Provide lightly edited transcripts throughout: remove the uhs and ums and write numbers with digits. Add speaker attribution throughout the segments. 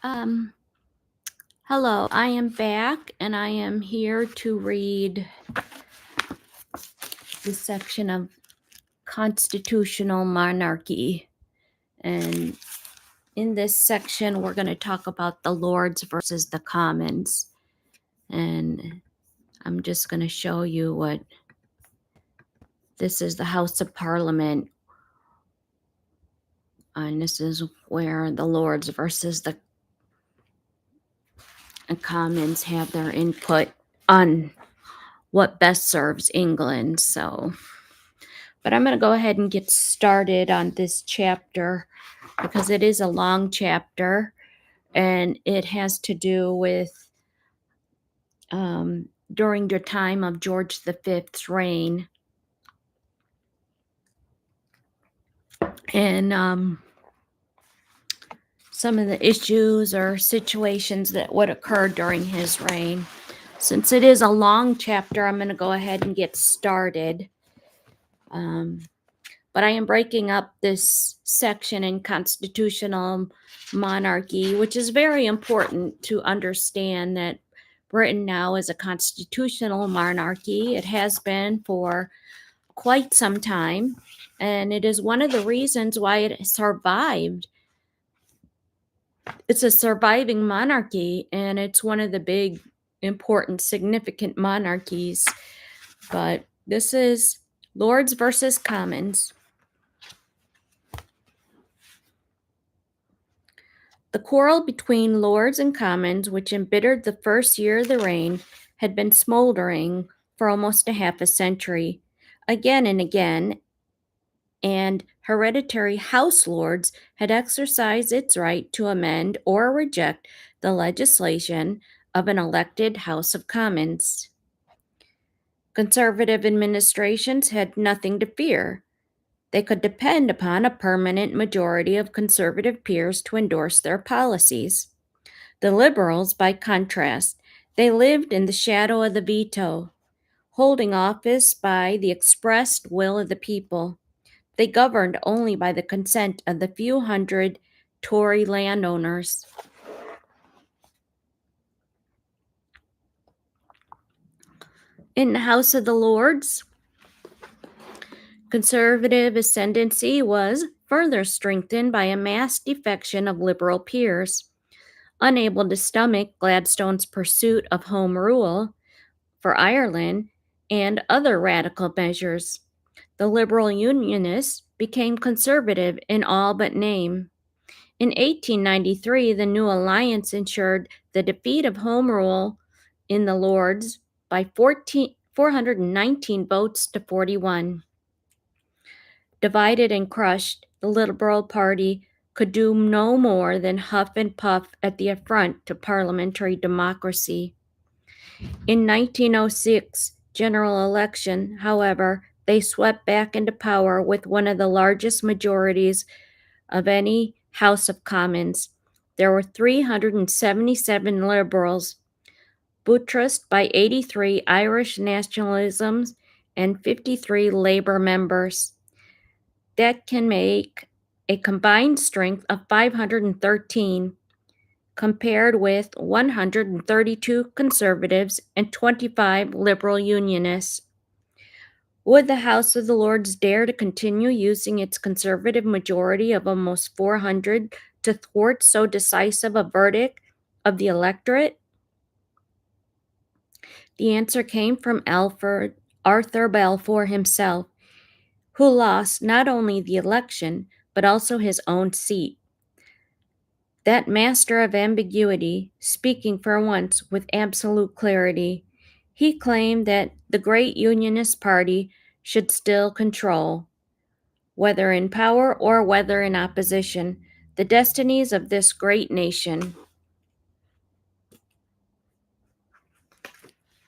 Speaker 1: Um, Hello, I am back and I am here to read the section of Constitutional Monarchy. And in this section, we're going to talk about the Lords versus the Commons. And I'm just going to show you what this is: the House of Parliament. And this is where the Lords versus the Commons have their input on what best serves England. But I'm going to go ahead and get started on this chapter because it is a long chapter and it has to do with during the time of George V's reign. And some of the issues or situations that would occur during his reign. Since it is a long chapter, I'm going to go ahead and get started. But I am breaking up this section in Constitutional Monarchy, which is very important to understand that Britain now is a constitutional monarchy. It has been for quite some time, and it is one of the reasons why it survived. It's a surviving monarchy, and it's one of the big, important, significant monarchies. But this is Lords versus Commons. The quarrel between Lords and Commons, which embittered the first year of the reign, had been smoldering for almost a half a century. Again and again, and hereditary House Lords had exercised its right to amend or reject the legislation of an elected House of Commons. Conservative administrations had nothing to fear. They could depend upon a permanent majority of conservative peers to endorse their policies. The Liberals, by contrast, they lived in the shadow of the veto, holding office by the expressed will of the people. They governed only by the consent of the few hundred Tory landowners. In the House of the Lords, conservative ascendancy was further strengthened by a mass defection of Liberal peers. Unable to stomach Gladstone's pursuit of Home Rule for Ireland and other radical measures, the Liberal Unionists became conservative in all but name. In 1893, the new alliance ensured the defeat of Home Rule in the Lords by 419 votes to 41. Divided and crushed, the Liberal Party could do no more than huff and puff at the affront to parliamentary democracy. In 1906 general election, however, they swept back into power with one of the largest majorities of any House of Commons. There were 377 Liberals, buttressed by 83 Irish nationalisms and 53 Labour members. That can make a combined strength of 513, compared with 132 Conservatives and 25 Liberal Unionists. Would the House of the Lords dare to continue using its conservative majority of almost 400 to thwart so decisive a verdict of the electorate? The answer came from Arthur Balfour himself, who lost not only the election, but also his own seat. That master of ambiguity, speaking for once with absolute clarity, he claimed that the great Unionist Party should still control, whether in power or whether in opposition, the destinies of this great nation.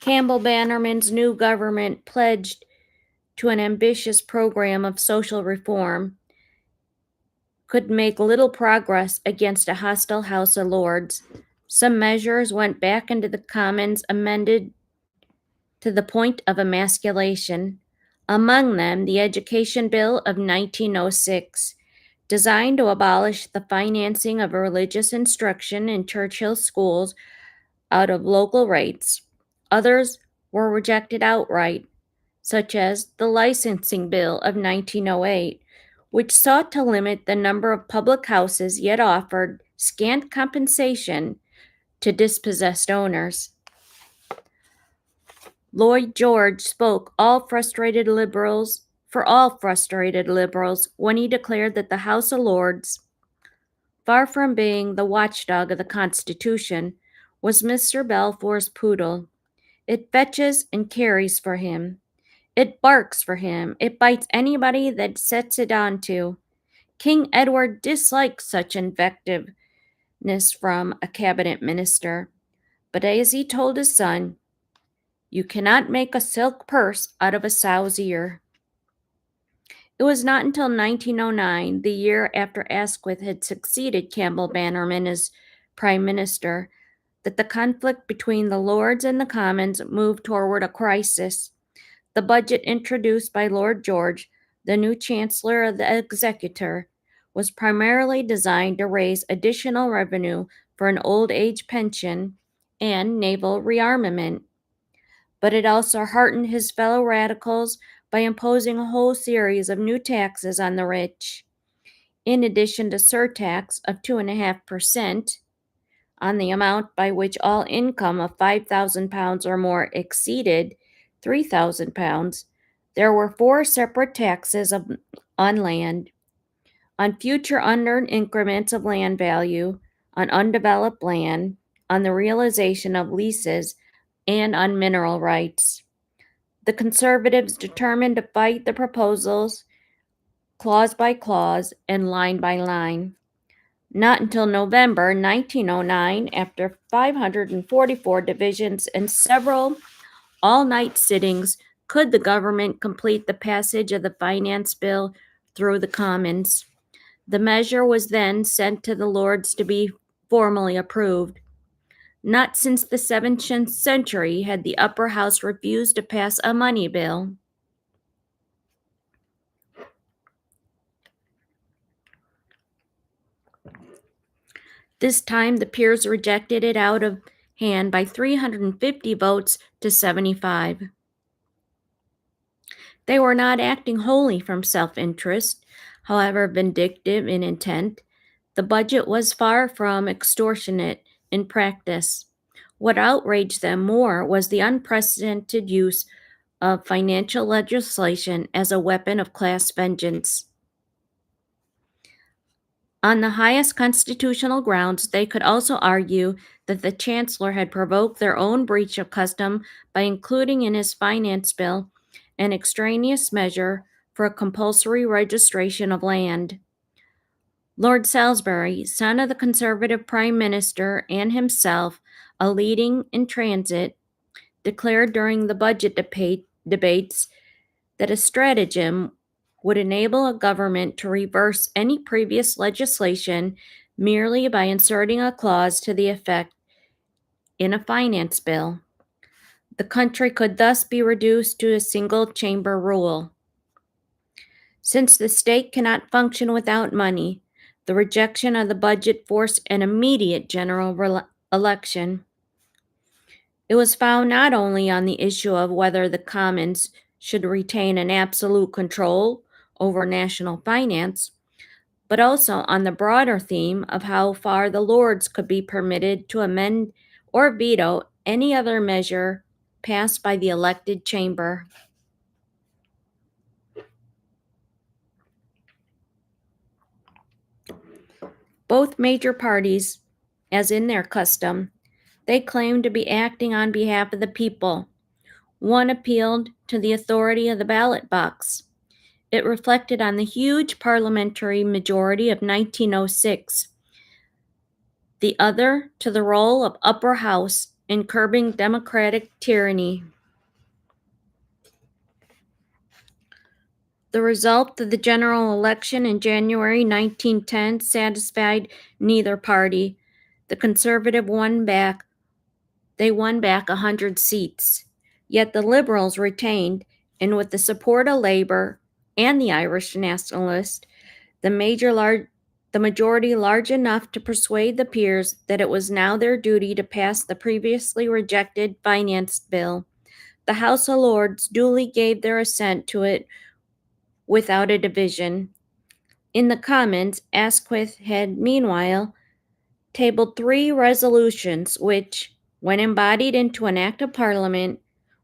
Speaker 1: Campbell Bannerman's new government pledged to an ambitious program of social reform could make little progress against a hostile House of Lords. Some measures went back into the Commons, amended to the point of emasculation. Among them, the Education Bill of 1906, designed to abolish the financing of religious instruction in Churchill schools out of local rates. Others were rejected outright, such as the Licensing Bill of 1908, which sought to limit the number of public houses yet offered scant compensation to dispossessed owners. Lloyd George spoke for all frustrated liberals when he declared that the House of Lords, far from being the watchdog of the Constitution, was Mr. Balfour's poodle. It fetches and carries for him. It barks for him. It bites anybody that sets it on to. King Edward disliked such invectiveness from a cabinet minister. But as he told his son, you cannot make a silk purse out of a sow's ear. It was not until 1909, the year after Asquith had succeeded Campbell Bannerman as Prime Minister, that the conflict between the Lords and the Commons moved toward a crisis. The budget introduced by Lord George, the new Chancellor of the Exchequer, was primarily designed to raise additional revenue for an old age pension and naval rearmament. But it also heartened his fellow radicals by imposing a whole series of new taxes on the rich. In addition to surtax of 2.5% on the amount by which all income of £5,000 or more exceeded £3,000, there were 4 separate taxes on land, on future unearned increments of land value, on undeveloped land, on the realization of leases, and on mineral rights. The Conservatives determined to fight the proposals clause by clause and line by line. Not until November 1909, after 544 divisions and several all-night sittings, could the government complete the passage of the finance bill through the Commons. The measure was then sent to the Lords to be formally approved. Not since the 17th century had the upper house refused to pass a money bill. This time the peers rejected it out of hand by 350 votes to 75. They were not acting wholly from self-interest, however vindictive in intent. The budget was far from extortionate in practice. What outraged them more was the unprecedented use of financial legislation as a weapon of class vengeance. On the highest constitutional grounds, they could also argue that the Chancellor had provoked their own breach of custom by including in his finance bill an extraneous measure for a compulsory registration of land. Lord Salisbury, son of the Conservative Prime Minister and himself a leading in transit, declared during the budget debates that a stratagem would enable a government to reverse any previous legislation merely by inserting a clause to the effect in a finance bill. The country could thus be reduced to a single-chamber rule. Since the state cannot function without money, the rejection of the budget forced an immediate general election. It was found not only on the issue of whether the Commons should retain an absolute control over national finance, but also on the broader theme of how far the Lords could be permitted to amend or veto any other measure passed by the elected chamber. Both major parties, as in their custom, they claimed to be acting on behalf of the people. One appealed to the authority of the ballot box. It reflected on the huge parliamentary majority of 1906. The other to the role of upper house in curbing democratic tyranny. The result of the general election in January 1910 satisfied neither party. The Conservative won back 100 seats. Yet the Liberals retained, and with the support of Labour and the Irish nationalists, the majority large enough to persuade the peers that it was now their duty to pass the previously rejected finance bill. The House of Lords duly gave their assent to it without a division. In the Commons, Asquith had meanwhile tabled 3 resolutions which, when embodied into an act of Parliament,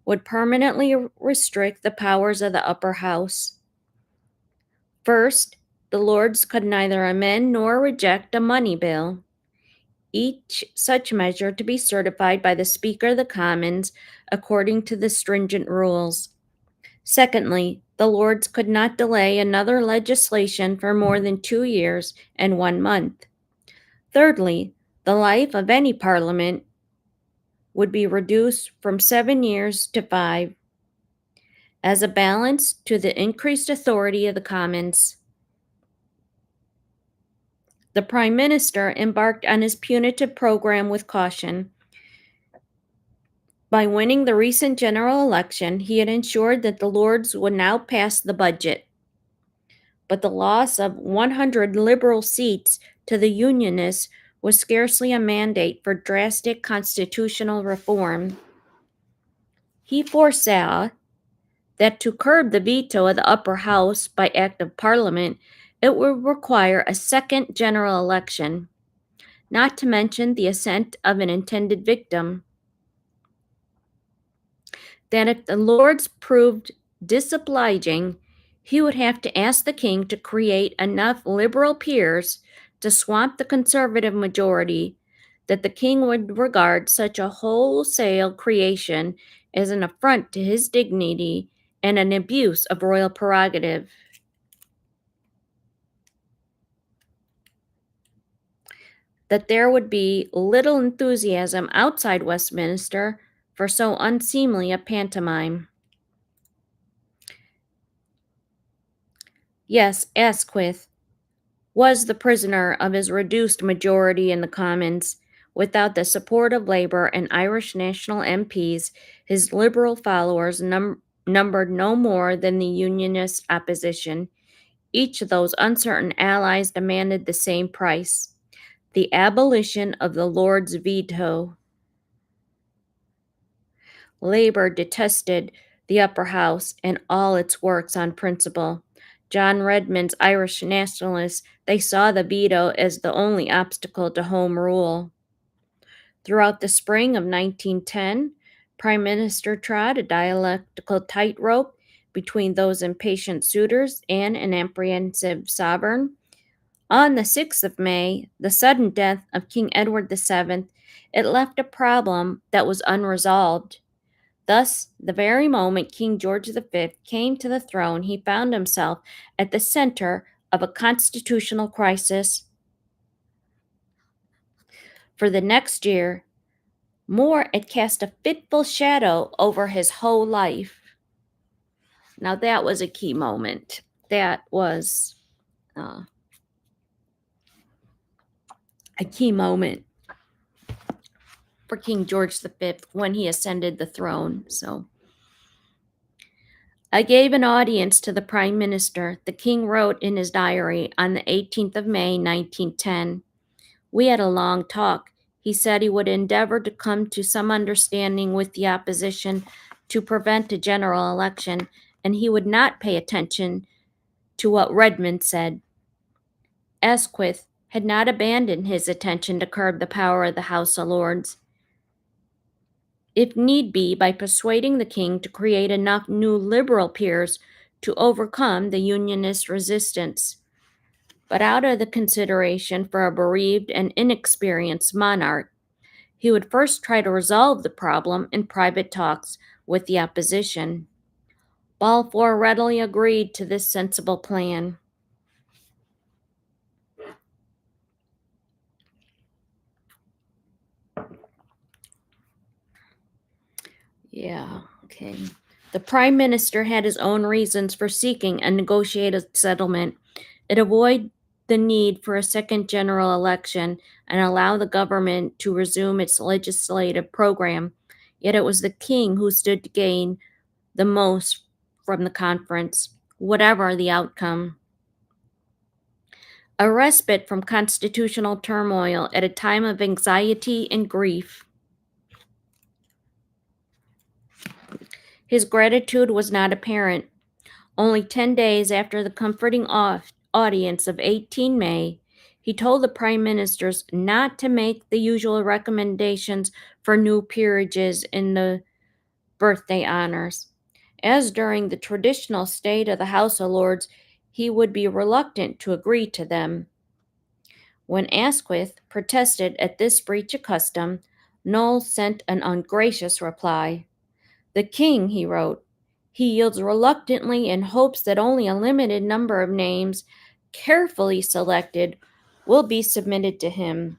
Speaker 1: would permanently restrict the powers of the upper house. First, the Lords could neither amend nor reject a money bill, each such measure to be certified by the Speaker of the Commons according to the stringent rules. Secondly, the Lords could not delay another legislation for more than 2 years and 1 month. Thirdly, the life of any Parliament would be reduced from 7 years to 5, as a balance to the increased authority of the Commons. The Prime Minister embarked on his punitive program with caution. By winning the recent general election, he had ensured that the Lords would now pass the budget. But the loss of 100 Liberal seats to the Unionists was scarcely a mandate for drastic constitutional reform. He foresaw that to curb the veto of the upper house by act of Parliament, it would require a second general election, not to mention the assent of an intended victim. That if the Lords proved disobliging, he would have to ask the king to create enough liberal peers to swamp the conservative majority that the king would regard such a wholesale creation as an affront to his dignity and an abuse of royal prerogative. That there would be little enthusiasm outside Westminster for so unseemly a pantomime. Yes, Asquith was the prisoner of his reduced majority in the Commons. Without the support of Labour and Irish National MPs, his Liberal followers numbered no more than the Unionist opposition. Each of those uncertain allies demanded the same price: the abolition of the Lords' veto. Labour detested the upper house and all its works on principle. John Redmond's Irish nationalists, they saw the veto as the only obstacle to home rule. Throughout the spring of 1910, Prime Minister trod a dialectical tightrope between those impatient suitors and an apprehensive sovereign. On the 6th of May, the sudden death of King Edward VII, it left a problem that was unresolved. Thus, the very moment King George V came to the throne, he found himself at the center of a constitutional crisis. For the next year, more it cast a fitful shadow over his whole life. Now, that was a key moment. That was a key moment for King George V when he ascended the throne. So, I gave an audience to the Prime Minister, the King wrote in his diary on the 18th of May, 1910. We had a long talk. He said he would endeavor to come to some understanding with the opposition to prevent a general election, and he would not pay attention to what Redmond said. Asquith had not abandoned his attention to curb the power of the House of Lords, if need be, by persuading the king to create enough new liberal peers to overcome the Unionist resistance. But out of the consideration for a bereaved and inexperienced monarch, he would first try to resolve the problem in private talks with the opposition. Balfour readily agreed to this sensible plan. Yeah, okay. The Prime Minister had his own reasons for seeking a negotiated settlement. It avoided the need for a second general election and allow the government to resume its legislative program. Yet it was the king who stood to gain the most from the conference, whatever the outcome. a respite from constitutional turmoil at a time of anxiety and grief. His gratitude was not apparent. Only 10 days after the comforting audience of 18 May, he told the prime ministers not to make the usual recommendations for new peerages in the birthday honors. As during the traditional state of the House of Lords, he would be reluctant to agree to them. When Asquith protested at this breach of custom, Noel sent an ungracious reply. The king, he wrote, he yields reluctantly in hopes that only a limited number of names, carefully selected, will be submitted to him.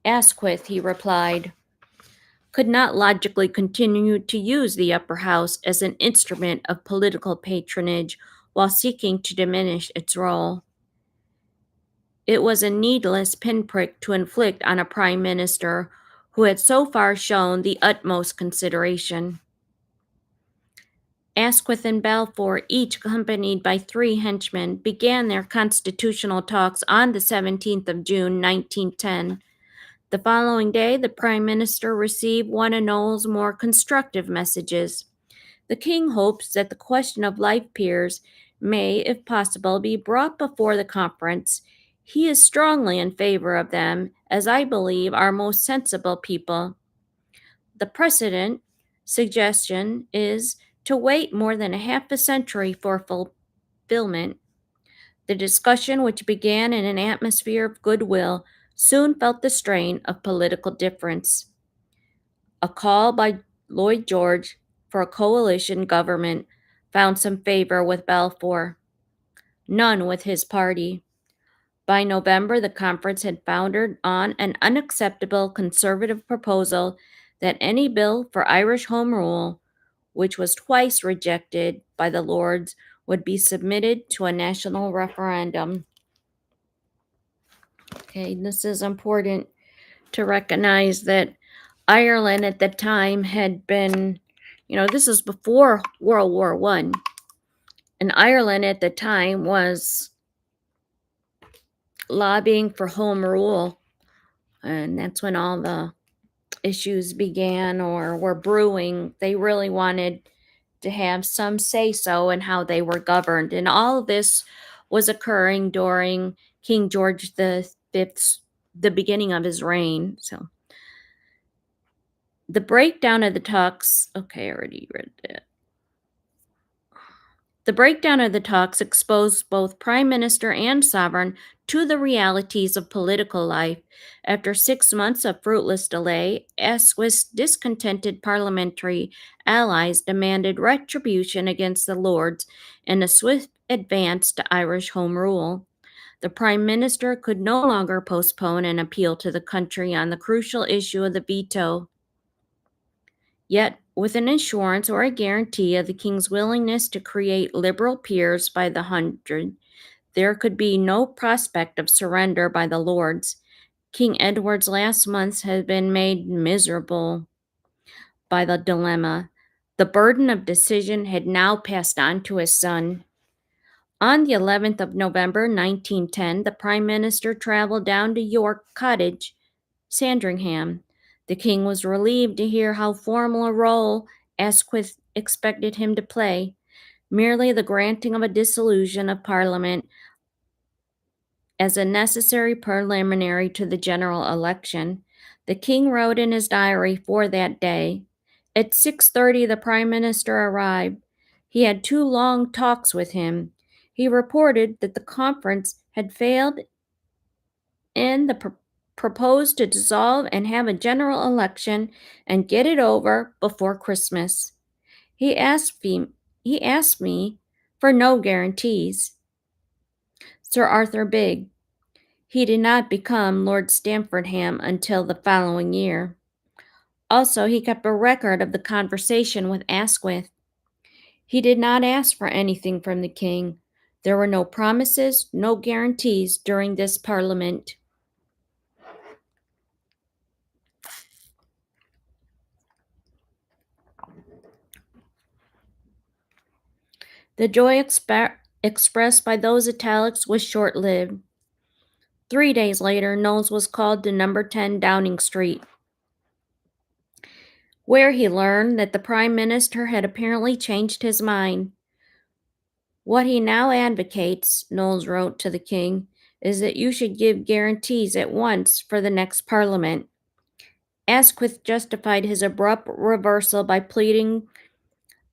Speaker 1: Asquith, he replied, could not logically continue to use the upper house as an instrument of political patronage while seeking to diminish its role. It was a needless pinprick to inflict on a prime minister who had so far shown the utmost consideration. Asquith and Balfour, each accompanied by 3 henchmen, began their constitutional talks on the 17th of June, 1910. The following day, the Prime Minister received one of Noel's more constructive messages. The King hopes that the question of life peers may, if possible, be brought before the conference. He is strongly in favor of them, as I believe are most sensible people. The precedent suggestion is to wait more than a half a century for fulfillment. The discussion, which began in an atmosphere of goodwill, soon felt the strain of political difference. A call by Lloyd George for a coalition government found some favor with Balfour, none with his party. By November, the conference had foundered on an unacceptable conservative proposal that any bill for Irish Home Rule, which was twice rejected by the Lords, would be submitted to a national referendum. Okay, this is important to recognize that Ireland at the time had been, this is before World War I, and Ireland at the time was lobbying for home rule, and that's when all the issues began or were brewing. They really wanted to have some say-so in how they were governed, and all of this was occurring during King George V's, the beginning of his reign. So the breakdown of the talks, okay, I already read that. The breakdown of the talks exposed both prime minister and sovereign to the realities of political life. After 6 months of fruitless delay, Asquith's discontented parliamentary allies demanded retribution against the Lords and a swift advance to Irish Home Rule. The prime minister could no longer postpone an appeal to the country on the crucial issue of the veto. Yet, with an assurance or a guarantee of the king's willingness to create liberal peers by the hundred, there could be no prospect of surrender by the Lords. King Edward's last months had been made miserable by the dilemma. The burden of decision had now passed on to his son. On the 11th of November, 1910, the Prime Minister traveled down to York Cottage, Sandringham. The king was relieved to hear how formal a role Asquith expected him to play, merely the granting of a dissolution of Parliament as a necessary preliminary to the general election. The king wrote in his diary for that day, at 6:30 the Prime Minister arrived. He had 2 long talks with him. He reported that the conference had failed and proposed to dissolve and have a general election and get it over before Christmas. He asked me for no guarantees. Sir Arthur Bigg. He did not become Lord Stamfordham until the following year. Also, he kept a record of the conversation with Asquith. He did not ask for anything from the king. There were no promises, no guarantees during this parliament. The joy expressed by those italics was short-lived. 3 days later, Knowles was called to number 10 Downing Street, where he learned that the Prime Minister had apparently changed his mind. What he now advocates, Knowles wrote to the king, is that you should give guarantees at once for the next Parliament. Asquith justified his abrupt reversal by pleading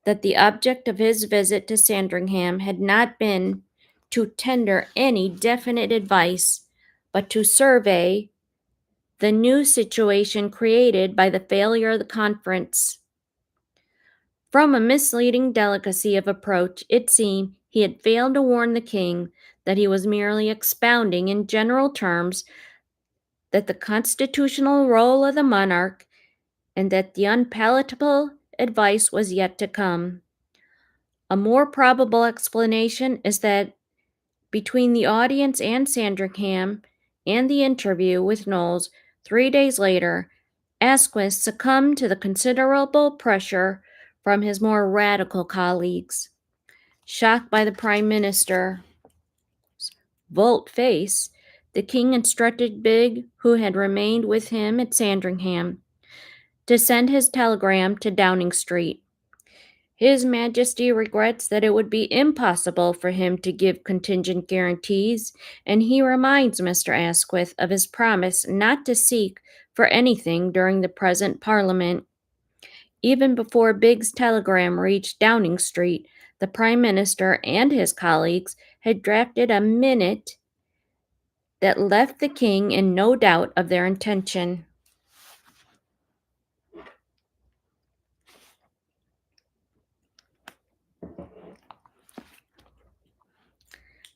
Speaker 1: that the object of his visit to Sandringham had not been to tender any definite advice, but to survey the new situation created by the failure of the conference. From a misleading delicacy of approach, it seemed he had failed to warn the king that he was merely expounding in general terms that the constitutional role of the monarch and that the unpalatable advice was yet to come. A more probable explanation is that between the audience and Sandringham and the interview with Knowles 3 days later, Asquith succumbed to the considerable pressure from his more radical colleagues. Shocked by the Prime Minister's volte-face, the king instructed Bigg, who had remained with him at Sandringham, to send his telegram to Downing Street. His Majesty regrets that it would be impossible for him to give contingent guarantees, and he reminds Mr. Asquith of his promise not to seek for anything during the present Parliament. Even before Bigg's telegram reached Downing Street, the Prime Minister and his colleagues had drafted a minute that left the king in no doubt of their intention.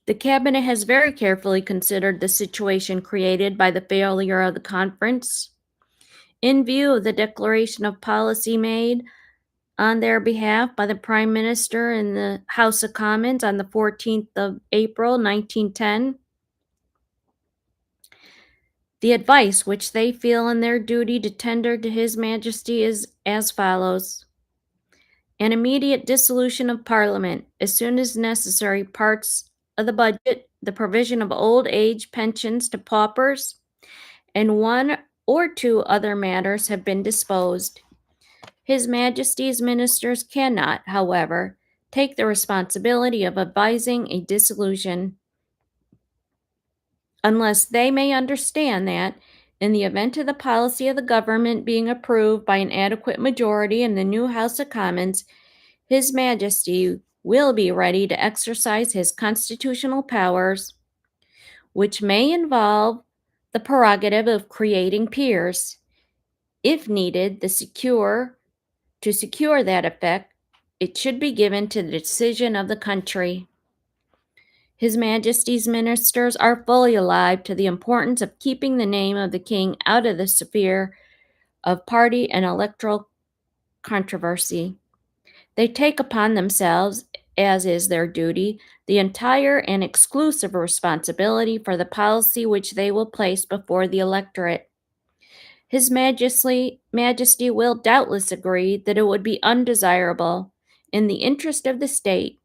Speaker 1: The cabinet has very carefully considered the situation created by the failure of the conference. In view of the declaration of policy made on their behalf by the Prime Minister in the House of Commons on the 14th of April, 1910, the advice which they feel in their duty to tender to His Majesty is as follows. An immediate dissolution of Parliament, as soon as necessary, parts of the budget, the provision of old age pensions to paupers, and one or two other matters have been disposed. His Majesty's ministers cannot, however, take the responsibility of advising a dissolution unless they may understand that, in the event of the policy of the government being approved by an adequate majority in the new House of Commons, His Majesty will be ready to exercise his constitutional powers, which may involve the prerogative of creating peers. If needed, to secure that effect, it should be given to the decision of the country. His Majesty's ministers are fully alive to the importance of keeping the name of the king out of the sphere of party and electoral controversy. They take upon themselves, as is their duty, the entire and exclusive responsibility for the policy which they will place before the electorate. His Majesty will doubtless agree that it would be undesirable, in the interest of the state,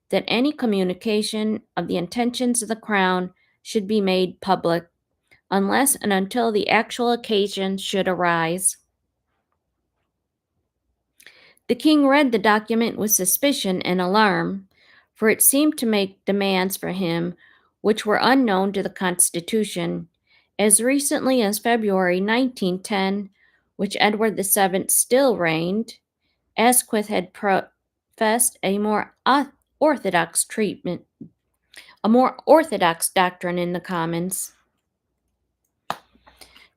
Speaker 1: that any communication of the intentions of the Crown should be made public, unless and until the actual occasion should arise. The king read the document with suspicion and alarm, for it seemed to make demands for him which were unknown to the Constitution. As recently as February 1910, which Edward VII still reigned, Asquith had professed a more orthodox doctrine in the Commons.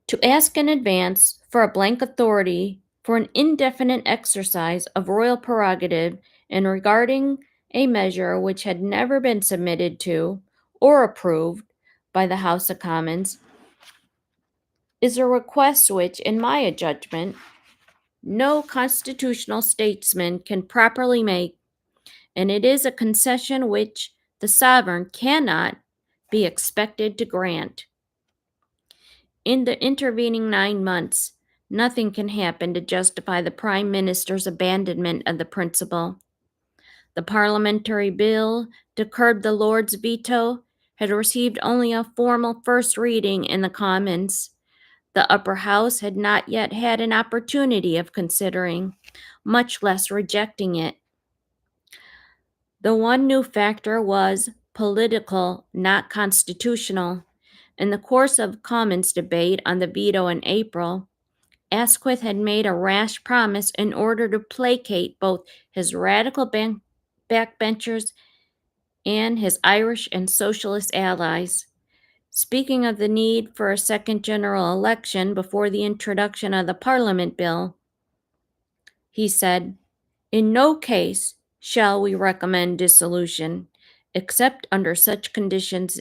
Speaker 1: To ask in advance for a blank authority for an indefinite exercise of royal prerogative in regarding a measure which had never been submitted to or approved by the House of Commons is a request which, in my judgment, no constitutional statesman can properly make, and it is a concession which the sovereign cannot be expected to grant. In the intervening 9 months, nothing can happen to justify the Prime Minister's abandonment of the principle. The parliamentary bill to curb the Lord's veto had received only a formal first reading in the Commons. The upper house had not yet had an opportunity of considering, much less rejecting it. The one new factor was political, not constitutional. In the course of Commons debate on the veto in April, Asquith had made a rash promise in order to placate both his radical backbenchers and his Irish and socialist allies. Speaking of the need for a second general election before the introduction of the Parliament Bill, he said, "In no case shall we recommend dissolution, except under such conditions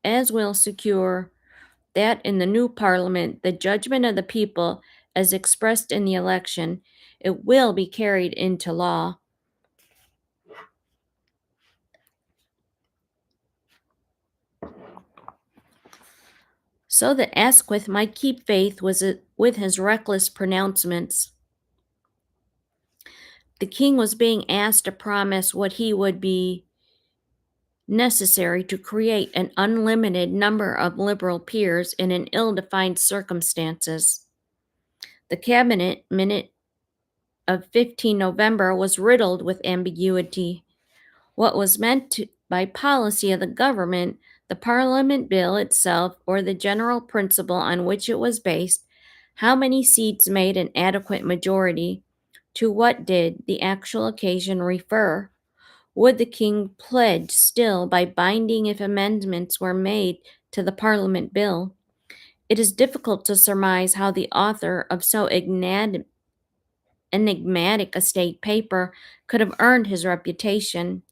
Speaker 1: as will secure that in the new Parliament the judgment of the people, as expressed in the election, it will be carried into law." So that Asquith might keep faith with his reckless pronouncements. The king was being asked to promise what he would be necessary to create an unlimited number of liberal peers in an ill-defined circumstances. The cabinet minute of 15 November was riddled with ambiguity. What was meant by policy of the government, the Parliament bill itself, or the general principle on which it was based, how many seats made an adequate majority, to what did the actual occasion refer? Would the king pledge still by binding if amendments were made to the Parliament bill? It is difficult to surmise how the author of so enigmatic a state paper could have earned his reputation,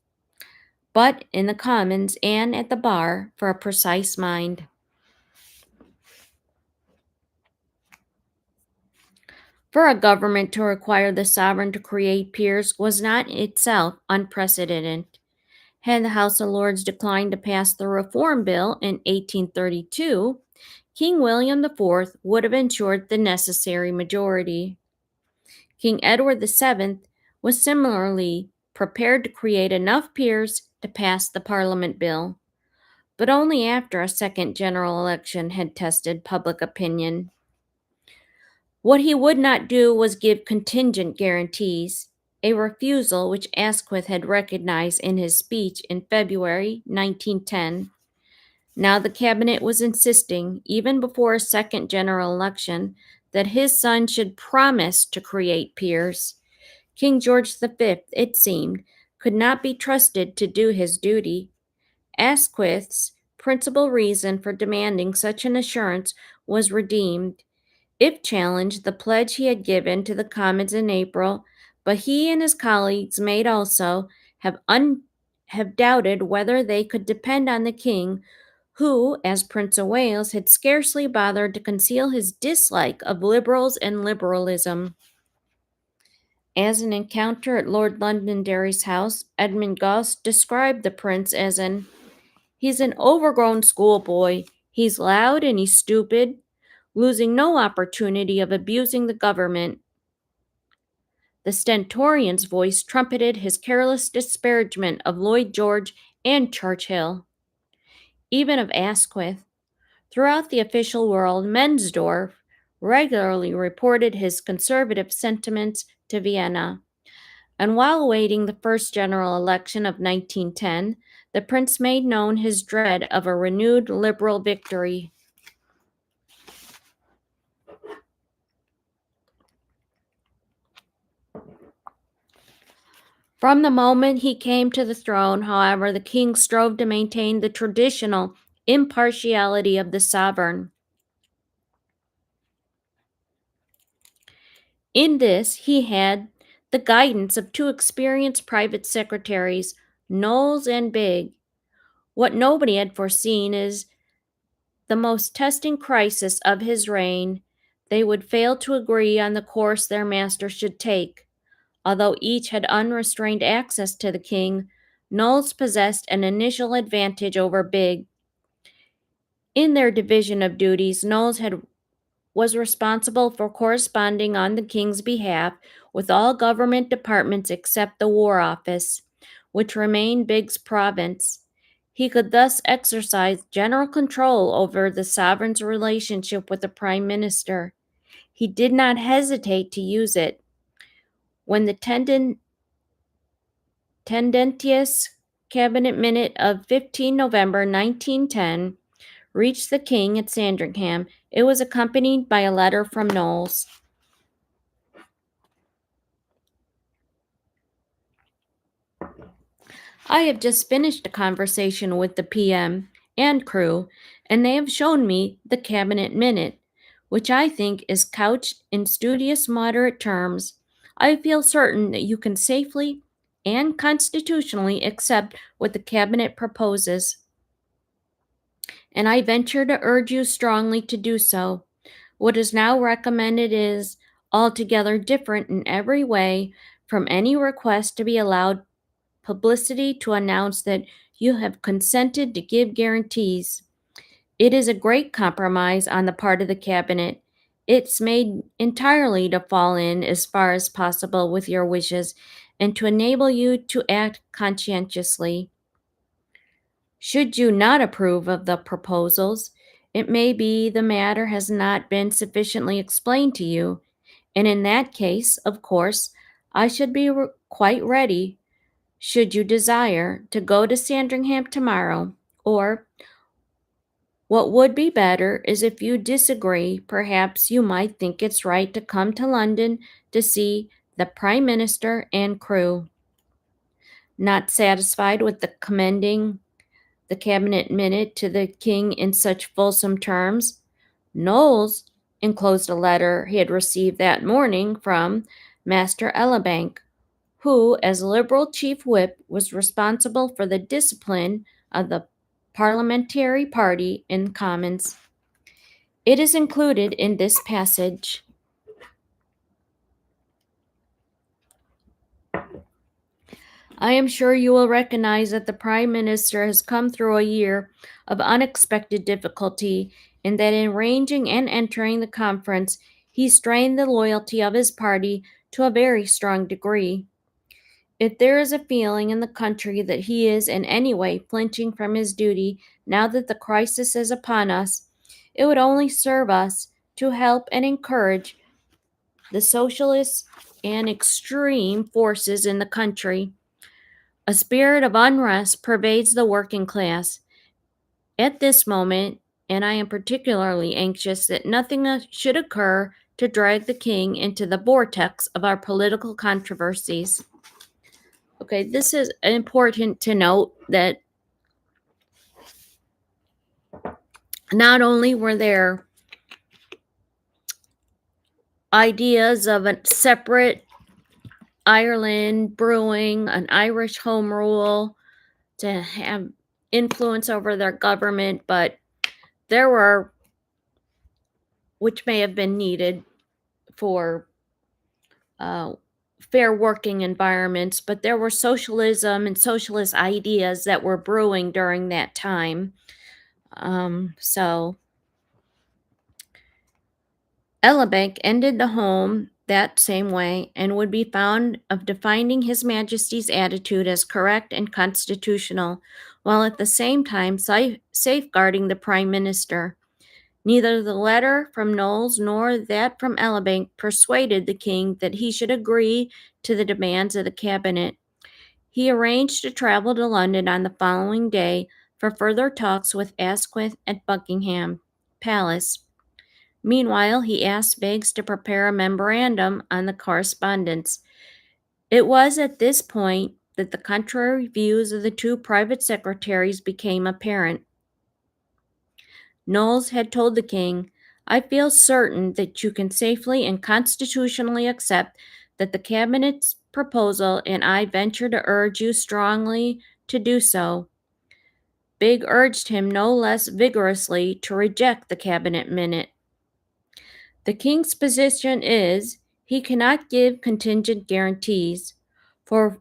Speaker 1: but in the Commons and at the bar, for a precise mind. For a government to require the sovereign to create peers was not itself unprecedented. Had the House of Lords declined to pass the Reform Bill in 1832, King William IV would have ensured the necessary majority. King Edward VII was similarly prepared to create enough peers to pass the Parliament Bill, but only after a second general election had tested public opinion. What he would not do was give contingent guarantees, a refusal which Asquith had recognized in his speech in February 1910. Now the cabinet was insisting, even before a second general election, that his son should promise to create peers. King George V, it seemed, could not be trusted to do his duty. Asquith's principal reason for demanding such an assurance was redeemed. If challenged, the pledge he had given to the Commons in April, but he and his colleagues may also have doubted whether they could depend on the king, who, as Prince of Wales, had scarcely bothered to conceal his dislike of liberals and liberalism. As an encounter at Lord Londonderry's house, Edmund Gosse described the prince as he's an overgrown schoolboy. He's loud and he's stupid, losing no opportunity of abusing the government. The stentorian's voice trumpeted his careless disparagement of Lloyd George and Churchill, even of Asquith. Throughout the official world, Mensdorff regularly reported his conservative sentiments to Vienna. And while awaiting the first general election of 1910, the prince made known his dread of a renewed liberal victory. From the moment he came to the throne, however, the king strove to maintain the traditional impartiality of the sovereign. In this, he had the guidance of two experienced private secretaries, Knowles and Bigg. What nobody had foreseen is the most testing crisis of his reign, they would fail to agree on the course their master should take. Although each had unrestrained access to the king, Knowles possessed an initial advantage over Bigg. In their division of duties, was responsible for corresponding on the king's behalf with all government departments except the War Office, which remained Bigg's province. He could thus exercise general control over the sovereign's relationship with the prime minister. He did not hesitate to use it. When the Tendentious Cabinet Minute of 15 November 1910 reached the king at Sandringham, it was accompanied by a letter from Knowles. I have just finished a conversation with the PM and crew, and they have shown me the Cabinet Minute, which I think is couched in studious, moderate terms. I feel certain that you can safely and constitutionally accept what the Cabinet proposes, and I venture to urge you strongly to do so. What is now recommended is altogether different in every way from any request to be allowed publicity to announce that you have consented to give guarantees. It is a great compromise on the part of the cabinet. It's made entirely to fall in as far as possible with your wishes and to enable you to act conscientiously. Should you not approve of the proposals, it may be the matter has not been sufficiently explained to you, and in that case, of course, I should be quite ready, should you desire, to go to Sandringham tomorrow, or what would be better is if you disagree, perhaps you might think it's right to come to London to see the Prime Minister and crew. Not satisfied with the commending the Cabinet Minute to the King in such fulsome terms, Knowles enclosed a letter he had received that morning from Master Elibank, who, as Liberal Chief Whip, was responsible for the discipline of the parliamentary party in Commons. It is included in this passage. I am sure you will recognize that the Prime Minister has come through a year of unexpected difficulty, and that in arranging and entering the conference, he strained the loyalty of his party to a very strong degree. If there is a feeling in the country that he is in any way flinching from his duty now that the crisis is upon us, it would only serve us to help and encourage the socialists and extreme forces in the country. A spirit of unrest pervades the working class at this moment, and I am particularly anxious that nothing should occur to drag the king into the vortex of our political controversies. Okay, this is important to note that not only were there ideas of a separate Ireland brewing, an Irish home rule to have influence over their government, but there were, which may have been needed for fair working environments, but there were socialism and socialist ideas that were brewing during that time. So Elibank ended the home that same way and would be found of defining His Majesty's attitude as correct and constitutional, while at the same time safeguarding the Prime Minister. Neither the letter from Knowles nor that from Elibank persuaded the king that he should agree to the demands of the cabinet. He arranged to travel to London on the following day for further talks with Asquith at Buckingham Palace. Meanwhile, he asked Biggs to prepare a memorandum on the correspondence. It was at this point that the contrary views of the two private secretaries became apparent. Knowles had told the king, "I feel certain that you can safely and constitutionally accept that the cabinet's proposal, and I venture to urge you strongly to do so." Biggs urged him no less vigorously to reject the cabinet minute. The king's position is he cannot give contingent guarantees, for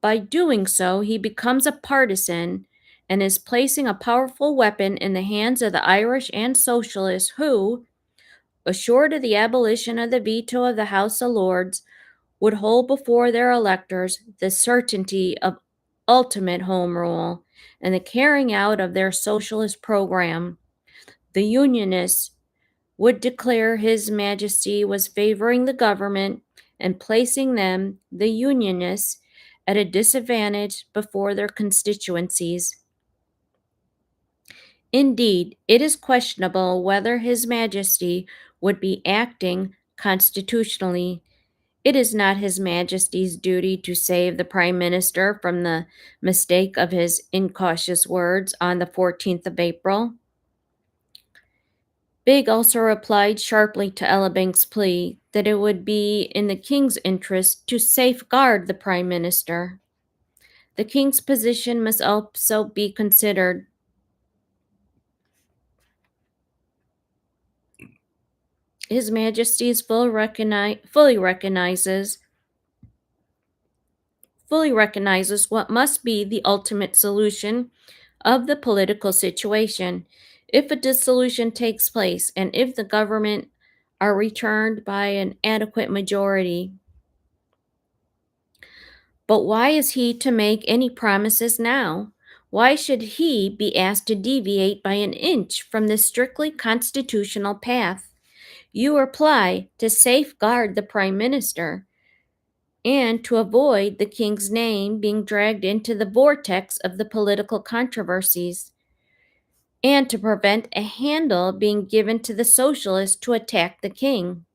Speaker 1: by doing so he becomes a partisan and is placing a powerful weapon in the hands of the Irish and socialists who, assured of the abolition of the veto of the House of Lords, would hold before their electors the certainty of ultimate home rule and the carrying out of their socialist program. The Unionists would declare His Majesty was favoring the government and placing them, the Unionists, at a disadvantage before their constituencies. Indeed, it is questionable whether His Majesty would be acting constitutionally. It is not His Majesty's duty to save the Prime Minister from the mistake of his incautious words on the 14th of April. Bigg also replied sharply to Elibank's plea that it would be in the King's interest to safeguard the Prime Minister. The King's position must also be considered. His Majesty fully recognizes what must be the ultimate solution of the political situation if a dissolution takes place and if the government are returned by an adequate majority. But why is he to make any promises now? Why should he be asked to deviate by an inch from the strictly constitutional path? You reply to safeguard the Prime Minister and to avoid the King's name being dragged into the vortex of the political controversies, and to prevent a handle being given to the socialists to attack the King.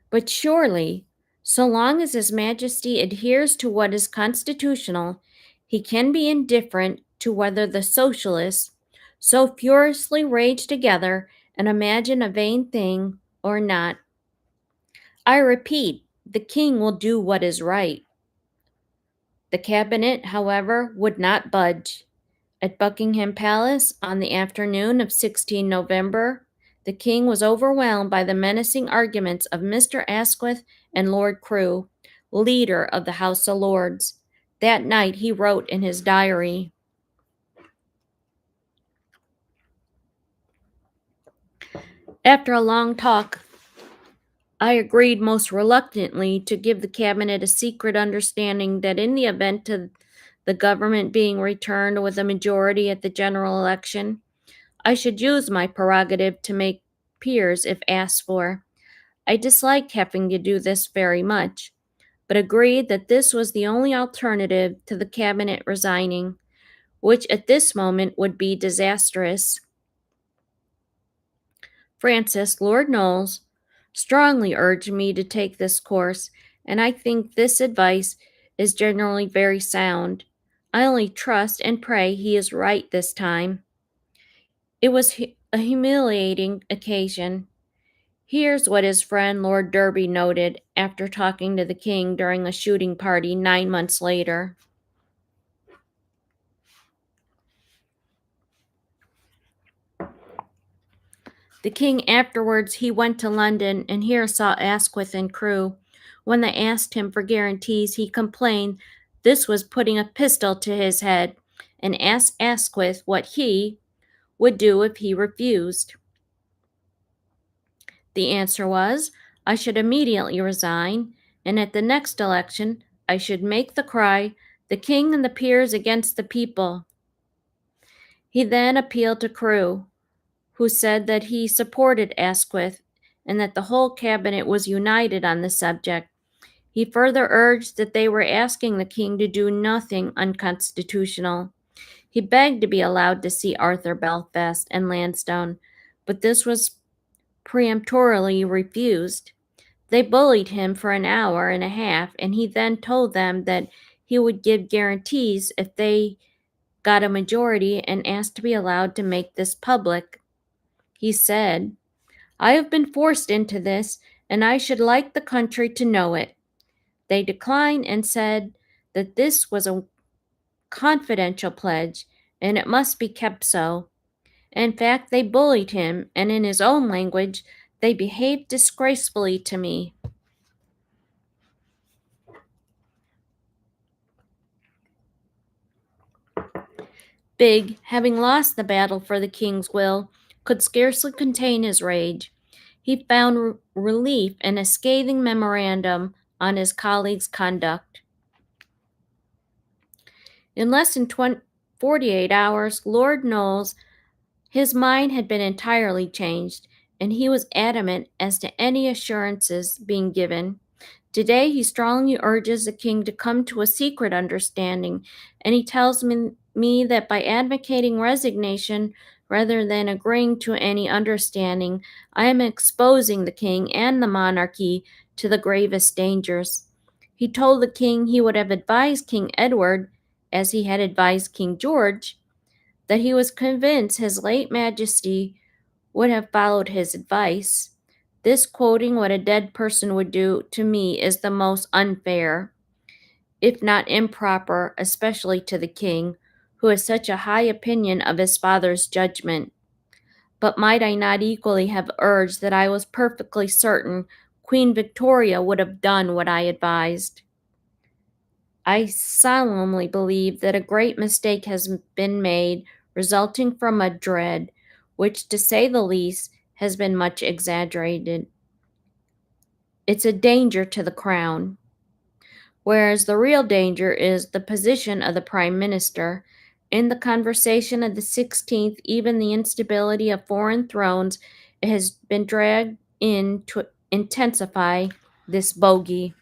Speaker 1: But surely, so long as His Majesty adheres to what is constitutional, he can be indifferent to whether the socialists so furiously rage together and imagine a vain thing or not. I repeat, the King will do what is right. The cabinet, however, would not budge. At Buckingham Palace on the afternoon of 16 November, the King was overwhelmed by the menacing arguments of Mr. Asquith and Lord Crewe, leader of the House of Lords. That night he wrote in his diary, "After a long talk, I agreed most reluctantly to give the cabinet a secret understanding that in the event of the government being returned with a majority at the general election, I should use my prerogative to make peers if asked for. I disliked having to do this very much, but agreed that this was the only alternative to the cabinet resigning, which at this moment would be disastrous. Francis, Lord Knowles, strongly urged me to take this course, and I think this advice is generally very sound. I only trust and pray he is right this time." It was a humiliating occasion. Here's what his friend Lord Derby noted after talking to the King during a shooting party 9 months later. The King afterwards he went to London and here saw Asquith and Crewe. When they asked him for guarantees, he complained this was putting a pistol to his head, and asked Asquith what he would do if he refused. The answer was, I should immediately resign, and at the next election I should make the cry, "The King and the peers against the people." He then appealed to Crewe, who said that he supported Asquith and that the whole cabinet was united on the subject. He further urged that they were asking the King to do nothing unconstitutional. He begged to be allowed to see Arthur Belfast and Lansdowne, but this was peremptorily refused. They bullied him for an hour and a half, and he then told them that he would give guarantees if they got a majority and asked to be allowed to make this public. He said, "I have been forced into this, and I should like the country to know it." They declined and said that this was a confidential pledge, and it must be kept so. In fact, they bullied him, and in his own language, they behaved disgracefully to me. Bigg, having lost the battle for the King's will, could scarcely contain his rage. He found relief in a scathing memorandum on his colleague's conduct. In less than 48 hours, Lord Knowles, his mind had been entirely changed, and he was adamant as to any assurances being given. Today, he strongly urges the king to come to a secret understanding, and he tells me that by advocating resignation rather than agreeing to any understanding, I am exposing the king and the monarchy to the gravest dangers. He told the king he would have advised King Edward, as he had advised King George, that he was convinced his late majesty would have followed his advice. This quoting what a dead person would do to me is the most unfair, if not improper, especially to the king, who has such a high opinion of his father's judgment. But might I not equally have urged that I was perfectly certain Queen Victoria would have done what I advised? I solemnly believe that a great mistake has been made, resulting from a dread, which, to say the least, has been much exaggerated. It's a danger to the crown, whereas the real danger is the position of the prime minister. In the conversation of the 16th, even the instability of foreign thrones has been dragged in to intensify this bogey.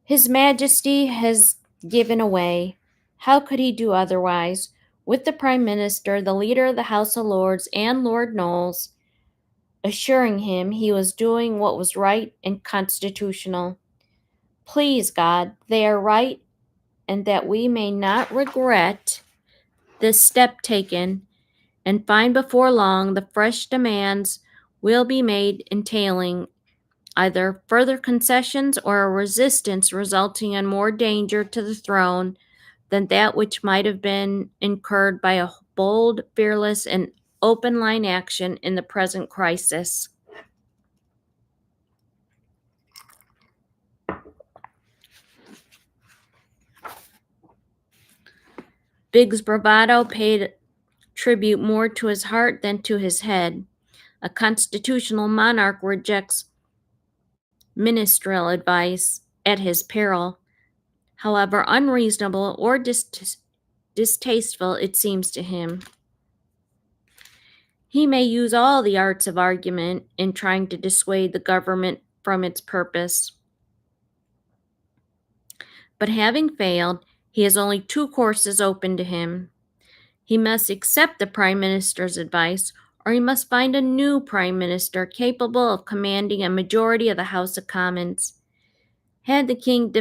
Speaker 1: His Majesty has given away. How could he do otherwise? With the Prime Minister, the leader of the House of Lords, and Lord Knowles, assuring him he was doing what was right and constitutional. Please, God, they are right, and that we may not regret this step taken, and find before long the fresh demands will be made entailing either further concessions or a resistance resulting in more danger to the throne than that which might have been incurred by a bold, fearless, and open line action in the present crisis. Big's bravado paid tribute more to his heart than to his head. A constitutional monarch rejects ministerial advice at his peril, however unreasonable or distasteful it seems to him. He may use all the arts of argument in trying to dissuade the government from its purpose. But having failed, he has only two courses open to him. He must accept the Prime Minister's advice, or he must find a new Prime Minister capable of commanding a majority of the House of Commons. Had the King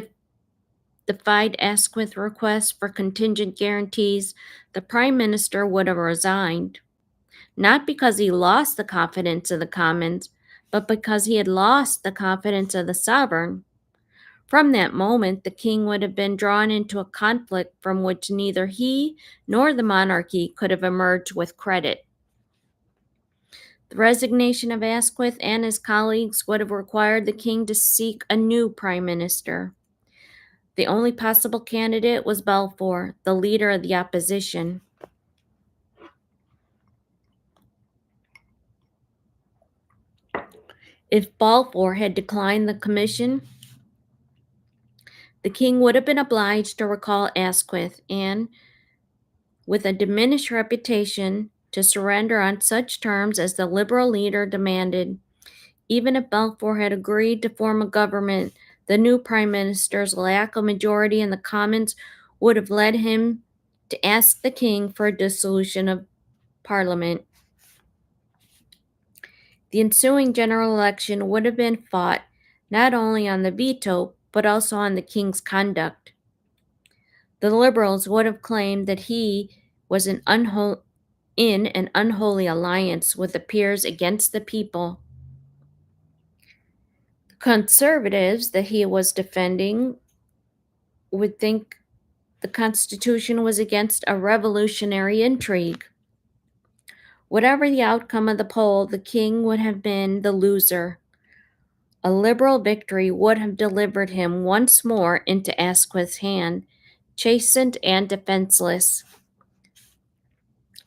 Speaker 1: defied Asquith's request for contingent guarantees, the Prime Minister would have resigned, not because he lost the confidence of the Commons, but because he had lost the confidence of the sovereign. From that moment, the king would have been drawn into a conflict from which neither he nor the monarchy could have emerged with credit. The resignation of Asquith and his colleagues would have required the king to seek a new prime minister. The only possible candidate was Balfour, the leader of the opposition. If Balfour had declined the commission, the king would have been obliged to recall Asquith and, with a diminished reputation, to surrender on such terms as the Liberal leader demanded. Even if Balfour had agreed to form a government, the new prime minister's lack of majority in the Commons would have led him to ask the king for a dissolution of Parliament. The ensuing general election would have been fought not only on the veto, but also on the king's conduct. The Liberals would have claimed that he was in an unholy alliance with the peers against the people. The Conservatives that he was defending would think the Constitution was against a revolutionary intrigue. Whatever the outcome of the poll, the king would have been the loser. A Liberal victory would have delivered him once more into Asquith's hand, chastened and defenseless.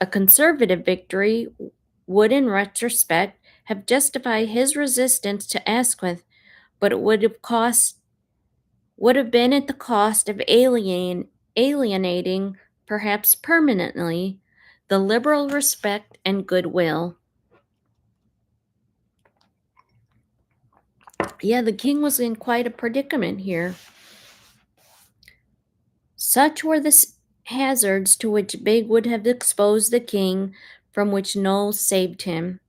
Speaker 1: A Conservative victory would, in retrospect, have justified his resistance to Asquith, but it would have been at the cost of alienating alienating, perhaps permanently, the liberal respect and goodwill. Yeah, the king was in quite a predicament here. Such were the hazards to which Big would have exposed the king, from which Knowles saved him.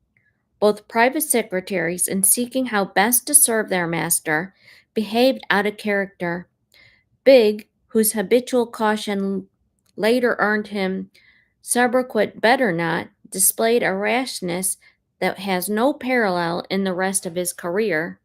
Speaker 1: Both private secretaries, in seeking how best to serve their master, behaved out of character. Big, whose habitual caution later earned him sobriquet better not, displayed a rashness that has no parallel in the rest of his career.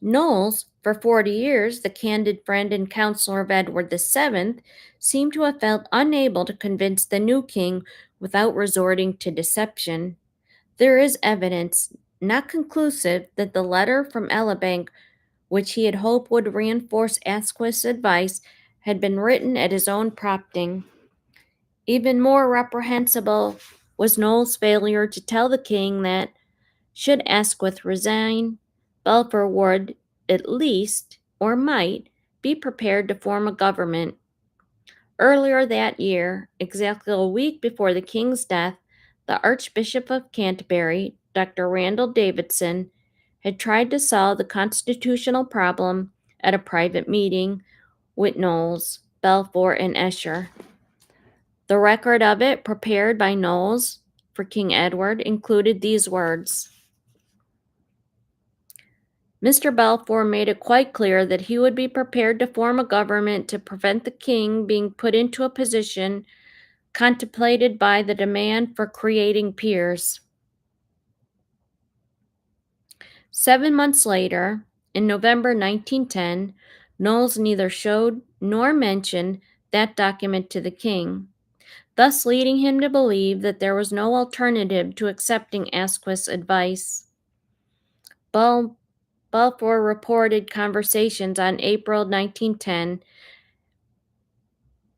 Speaker 1: Knowles, for 40 years the candid friend and counselor of Edward VII, seemed to have felt unable to convince the new king without resorting to deception. There is evidence, not conclusive, that the letter from Elibank, which he had hoped would reinforce Asquith's advice, had been written at his own prompting. Even more reprehensible was Knowles' failure to tell the king that, should Asquith resign, Balfour would, at least, or might, be prepared to form a government. Earlier that year, exactly a week before the king's death, the Archbishop of Canterbury, Dr. Randall Davidson, had tried to solve the constitutional problem at a private meeting with Knowles, Balfour, and Esher. The record of it, prepared by Knowles for King Edward, included these words. Mr. Balfour made it quite clear that he would be prepared to form a government to prevent the king being put into a position contemplated by the demand for creating peers. 7 months later, in November 1910, Knowles neither showed nor mentioned that document to the king, thus leading him to believe that there was no alternative to accepting Asquith's advice. Balfour reported conversations on April 1910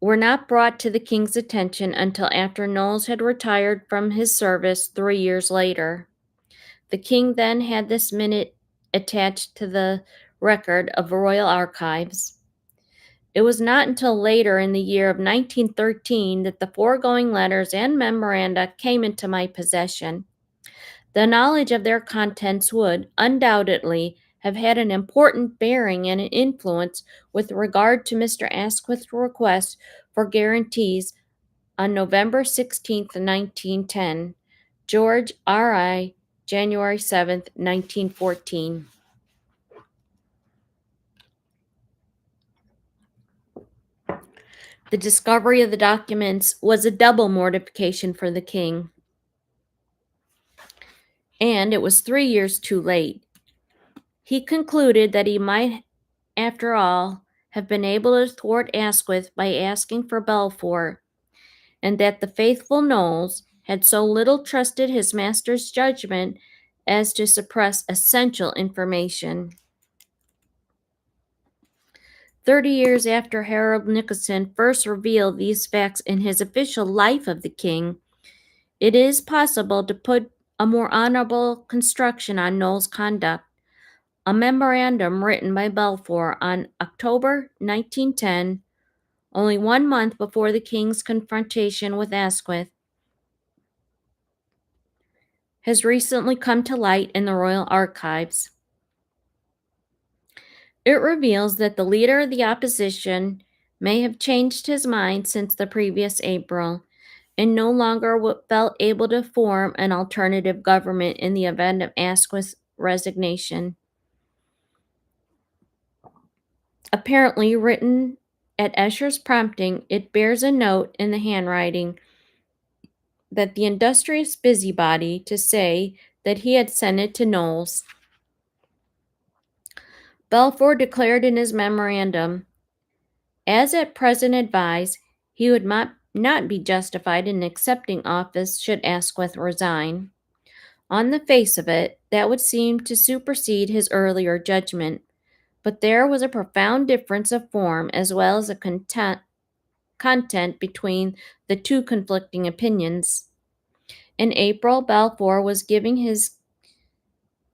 Speaker 1: were not brought to the king's attention until after Knowles had retired from his service 3 years later. The king then had this minute attached to the record of the Royal Archives. It was not until later in the year of 1913 that the foregoing letters and memoranda came into my possession. The knowledge of their contents would, undoubtedly, have had an important bearing and an influence with regard to Mr. Asquith's request for guarantees on November 16, 1910. George R.I., January 7, 1914. The discovery of the documents was a double mortification for the king, and it was 3 years too late. He concluded that he might, after all, have been able to thwart Asquith by asking for Balfour, and that the faithful Knowles had so little trusted his master's judgment as to suppress essential information. 30 years after Harold Nicolson first revealed these facts in his official Life of the King, it is possible to put a more honorable construction on Knowles' conduct. A memorandum written by Balfour on October 1910, only 1 month before the king's confrontation with Asquith, has recently come to light in the Royal Archives. It reveals that the leader of the opposition may have changed his mind since the previous April and no longer felt able to form an alternative government in the event of Asquith's resignation. Apparently written at Escher's prompting, it bears a note in the handwriting that the industrious busybody to say that he had sent it to Knowles. Balfour declared in his memorandum, as at present advised, he would not be justified in accepting office should Asquith resign. On the face of it, that would seem to supersede his earlier judgment, but there was a profound difference of form as well as a content between the two conflicting opinions. In April, Balfour was giving his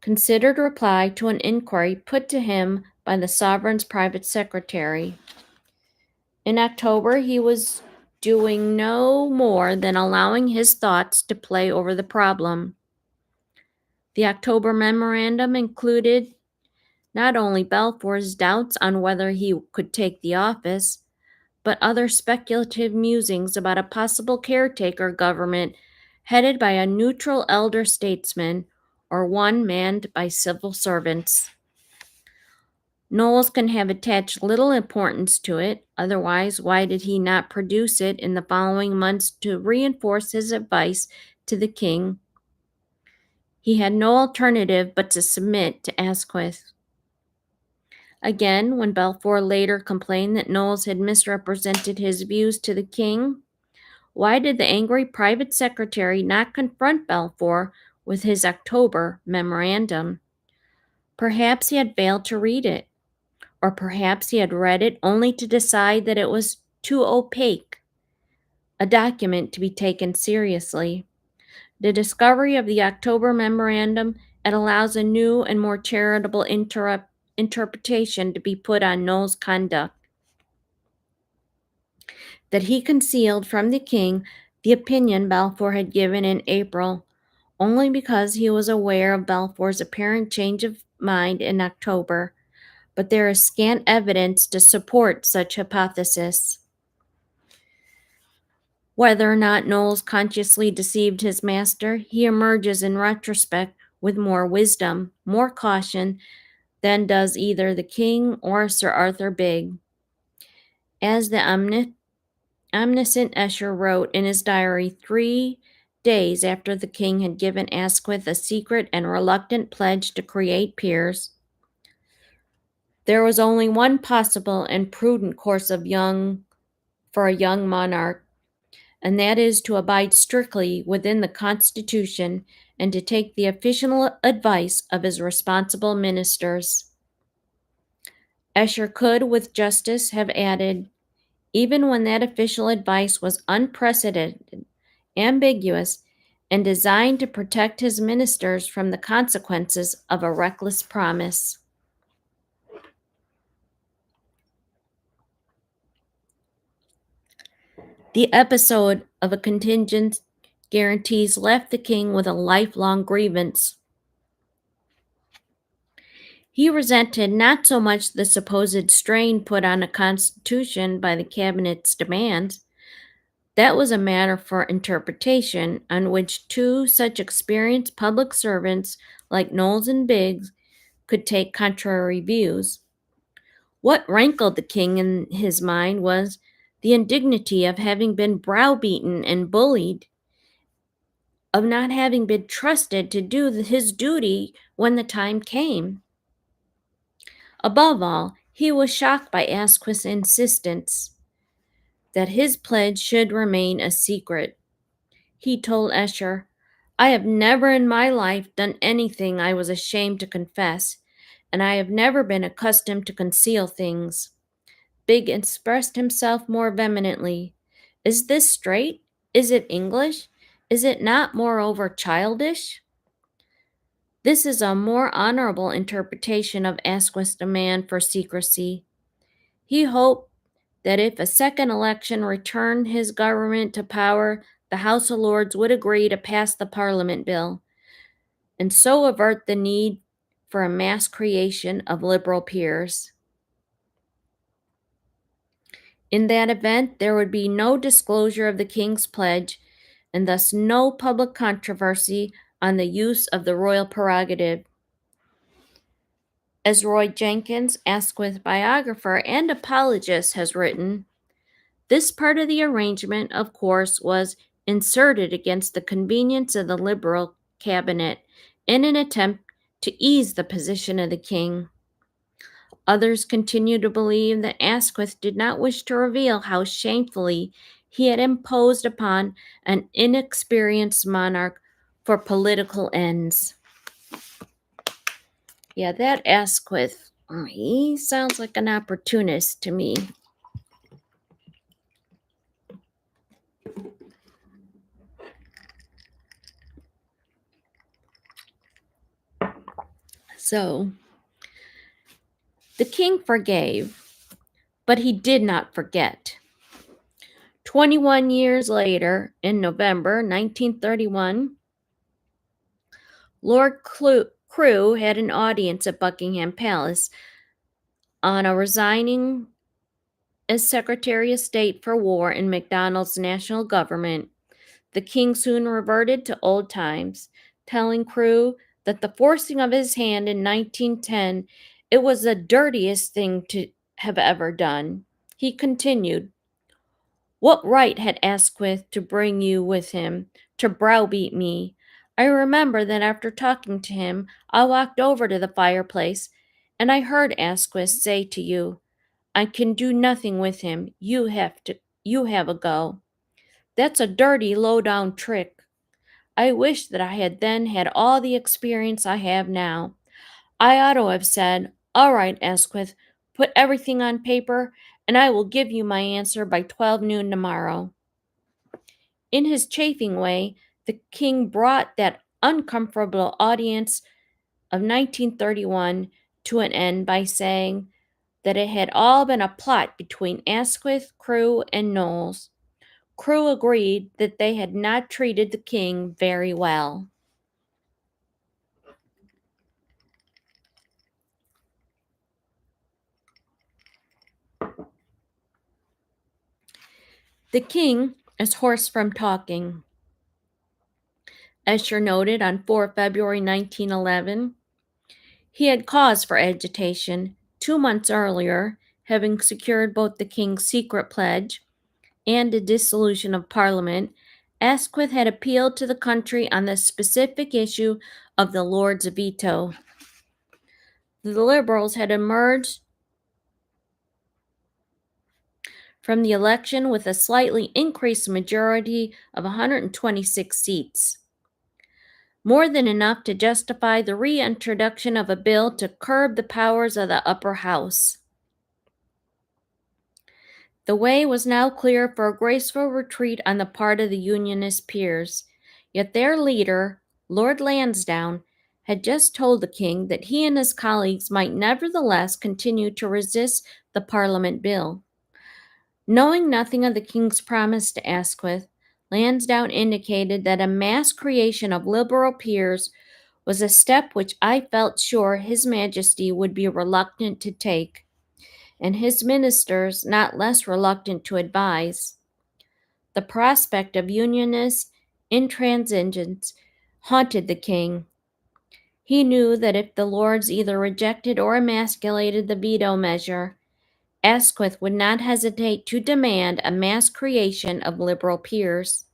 Speaker 1: considered reply to an inquiry put to him by the sovereign's private secretary. In October, he was doing no more than allowing his thoughts to play over the problem. The October memorandum included not only Balfour's doubts on whether he could take the office, but other speculative musings about a possible caretaker government headed by a neutral elder statesman or one manned by civil servants. Knowles can have attached little importance to it, otherwise, why did he not produce it in the following months to reinforce his advice to the king? He had no alternative but to submit to Asquith. Again, when Balfour later complained that Knowles had misrepresented his views to the king, why did the angry private secretary not confront Balfour with his October memorandum? Perhaps he had failed to read it. Or perhaps he had read it only to decide that it was too opaque, a document to be taken seriously. The discovery of the October memorandum, it allows a new and more charitable interpretation to be put on Knowles' conduct. That he concealed from the king the opinion Balfour had given in April, only because he was aware of Balfour's apparent change of mind in October, but there is scant evidence to support such hypothesis. Whether or not Knowles consciously deceived his master, he emerges in retrospect with more wisdom, more caution than does either the king or Sir Arthur Bigge. As the omniscient Esher wrote in his diary 3 days after the king had given Asquith a secret and reluctant pledge to create peers, there was only one possible and prudent course for a young monarch, and that is to abide strictly within the Constitution and to take the official advice of his responsible ministers. Esher could, with justice, have added, even when that official advice was unprecedented, ambiguous, and designed to protect his ministers from the consequences of a reckless promise. The episode of a contingent guarantees left the king with a lifelong grievance. He resented not so much the supposed strain put on a constitution by the cabinet's demands. That was a matter for interpretation, on which two such experienced public servants like Knowles and Bigge could take contrary views. What rankled the king in his mind was the indignity of having been browbeaten and bullied, of not having been trusted to do his duty when the time came. Above all, he was shocked by Asquith's insistence that his pledge should remain a secret. He told Esher, "I have never in my life done anything I was ashamed to confess, and I have never been accustomed to conceal things." Bigge expressed himself more vehemently. "Is this straight? Is it English? Is it not, moreover, childish?" This is a more honorable interpretation of Asquith's demand for secrecy. He hoped that if a second election returned his government to power, the House of Lords would agree to pass the Parliament bill, and so avert the need for a mass creation of liberal peers. In that event, there would be no disclosure of the king's pledge, and thus no public controversy on the use of the royal prerogative. As Roy Jenkins, Asquith biographer and apologist, has written, this part of the arrangement, of course, was inserted against the convenience of the Liberal cabinet in an attempt to ease the position of the king. Others continue to believe that Asquith did not wish to reveal how shamefully he had imposed upon an inexperienced monarch for political ends. Yeah, that Asquith, he sounds like an opportunist to me. So, the king forgave, but he did not forget. 21 years later, in November 1931, Lord Crewe had an audience at Buckingham Palace on a resigning as Secretary of State for War in Macdonald's national government. The king soon reverted to old times, telling Crewe that the forcing of his hand in 1910, it was the dirtiest thing to have ever done. He continued, "What right had Asquith to bring you with him, to browbeat me? I remember that after talking to him, I walked over to the fireplace, and I heard Asquith say to you, 'I can do nothing with him. You have a go.' That's a dirty, low-down trick. I wish that I had then had all the experience I have now. I ought to have said, 'All right, Asquith, put everything on paper, and I will give you my answer by 12 noon tomorrow.'" In his chaffing way, the king brought that uncomfortable audience of 1931 to an end by saying that it had all been a plot between Asquith, Crewe, and Knowles. Crewe agreed that they had not treated the king very well. The king is hoarse from talking. Escher noted on 4 February 1911, he had cause for agitation 2 months earlier, having secured both the king's secret pledge and a dissolution of Parliament. Asquith had appealed to the country on the specific issue of the Lord's veto. The Liberals had emerged from the election with a slightly increased majority of 126 seats, more than enough to justify the reintroduction of a bill to curb the powers of the upper house. The way was now clear for a graceful retreat on the part of the Unionist peers, yet their leader, Lord Lansdowne, had just told the king that he and his colleagues might nevertheless continue to resist the Parliament bill. Knowing nothing of the king's promise to Asquith, Lansdowne indicated that a mass creation of liberal peers was a step which I felt sure His Majesty would be reluctant to take, and his ministers not less reluctant to advise. The prospect of Unionist intransigence haunted the king. He knew that if the Lords either rejected or emasculated the veto measure, Asquith would not hesitate to demand a mass creation of liberal peers.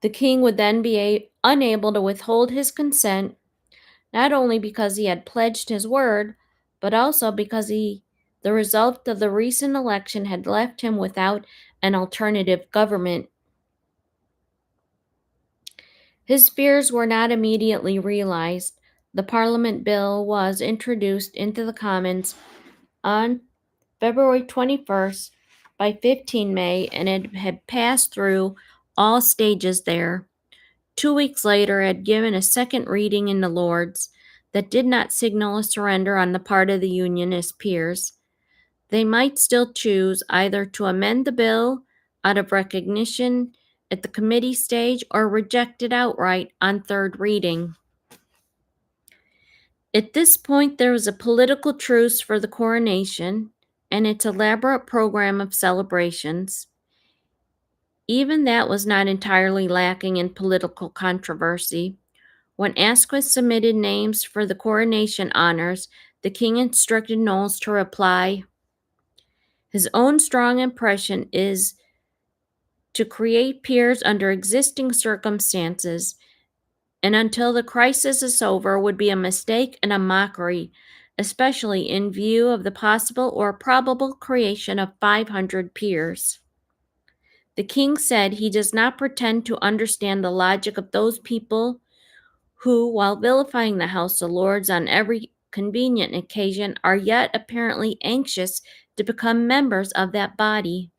Speaker 1: The king would then be unable to withhold his consent, not only because he had pledged his word, but also because the result of the recent election had left him without an alternative government. His fears were not immediately realized. The Parliament bill was introduced into the Commons on February 21st by 15 May, and it had passed through all stages there. 2 weeks later, it had given a second reading in the Lords that did not signal a surrender on the part of the Unionist peers. They might still choose either to amend the bill out of recognition at the committee stage or reject it outright on third reading. At this point, there was a political truce for the coronation and its elaborate program of celebrations. Even that was not entirely lacking in political controversy. When Asquith submitted names for the coronation honors, the king instructed Knowles to reply, "His own strong impression is to create peers under existing circumstances, and until the crisis is over would be a mistake and a mockery, especially in view of the possible or probable creation of 500 peers." The king said he does not pretend to understand the logic of those people who, while vilifying the House of Lords on every convenient occasion, are yet apparently anxious to become members of that body.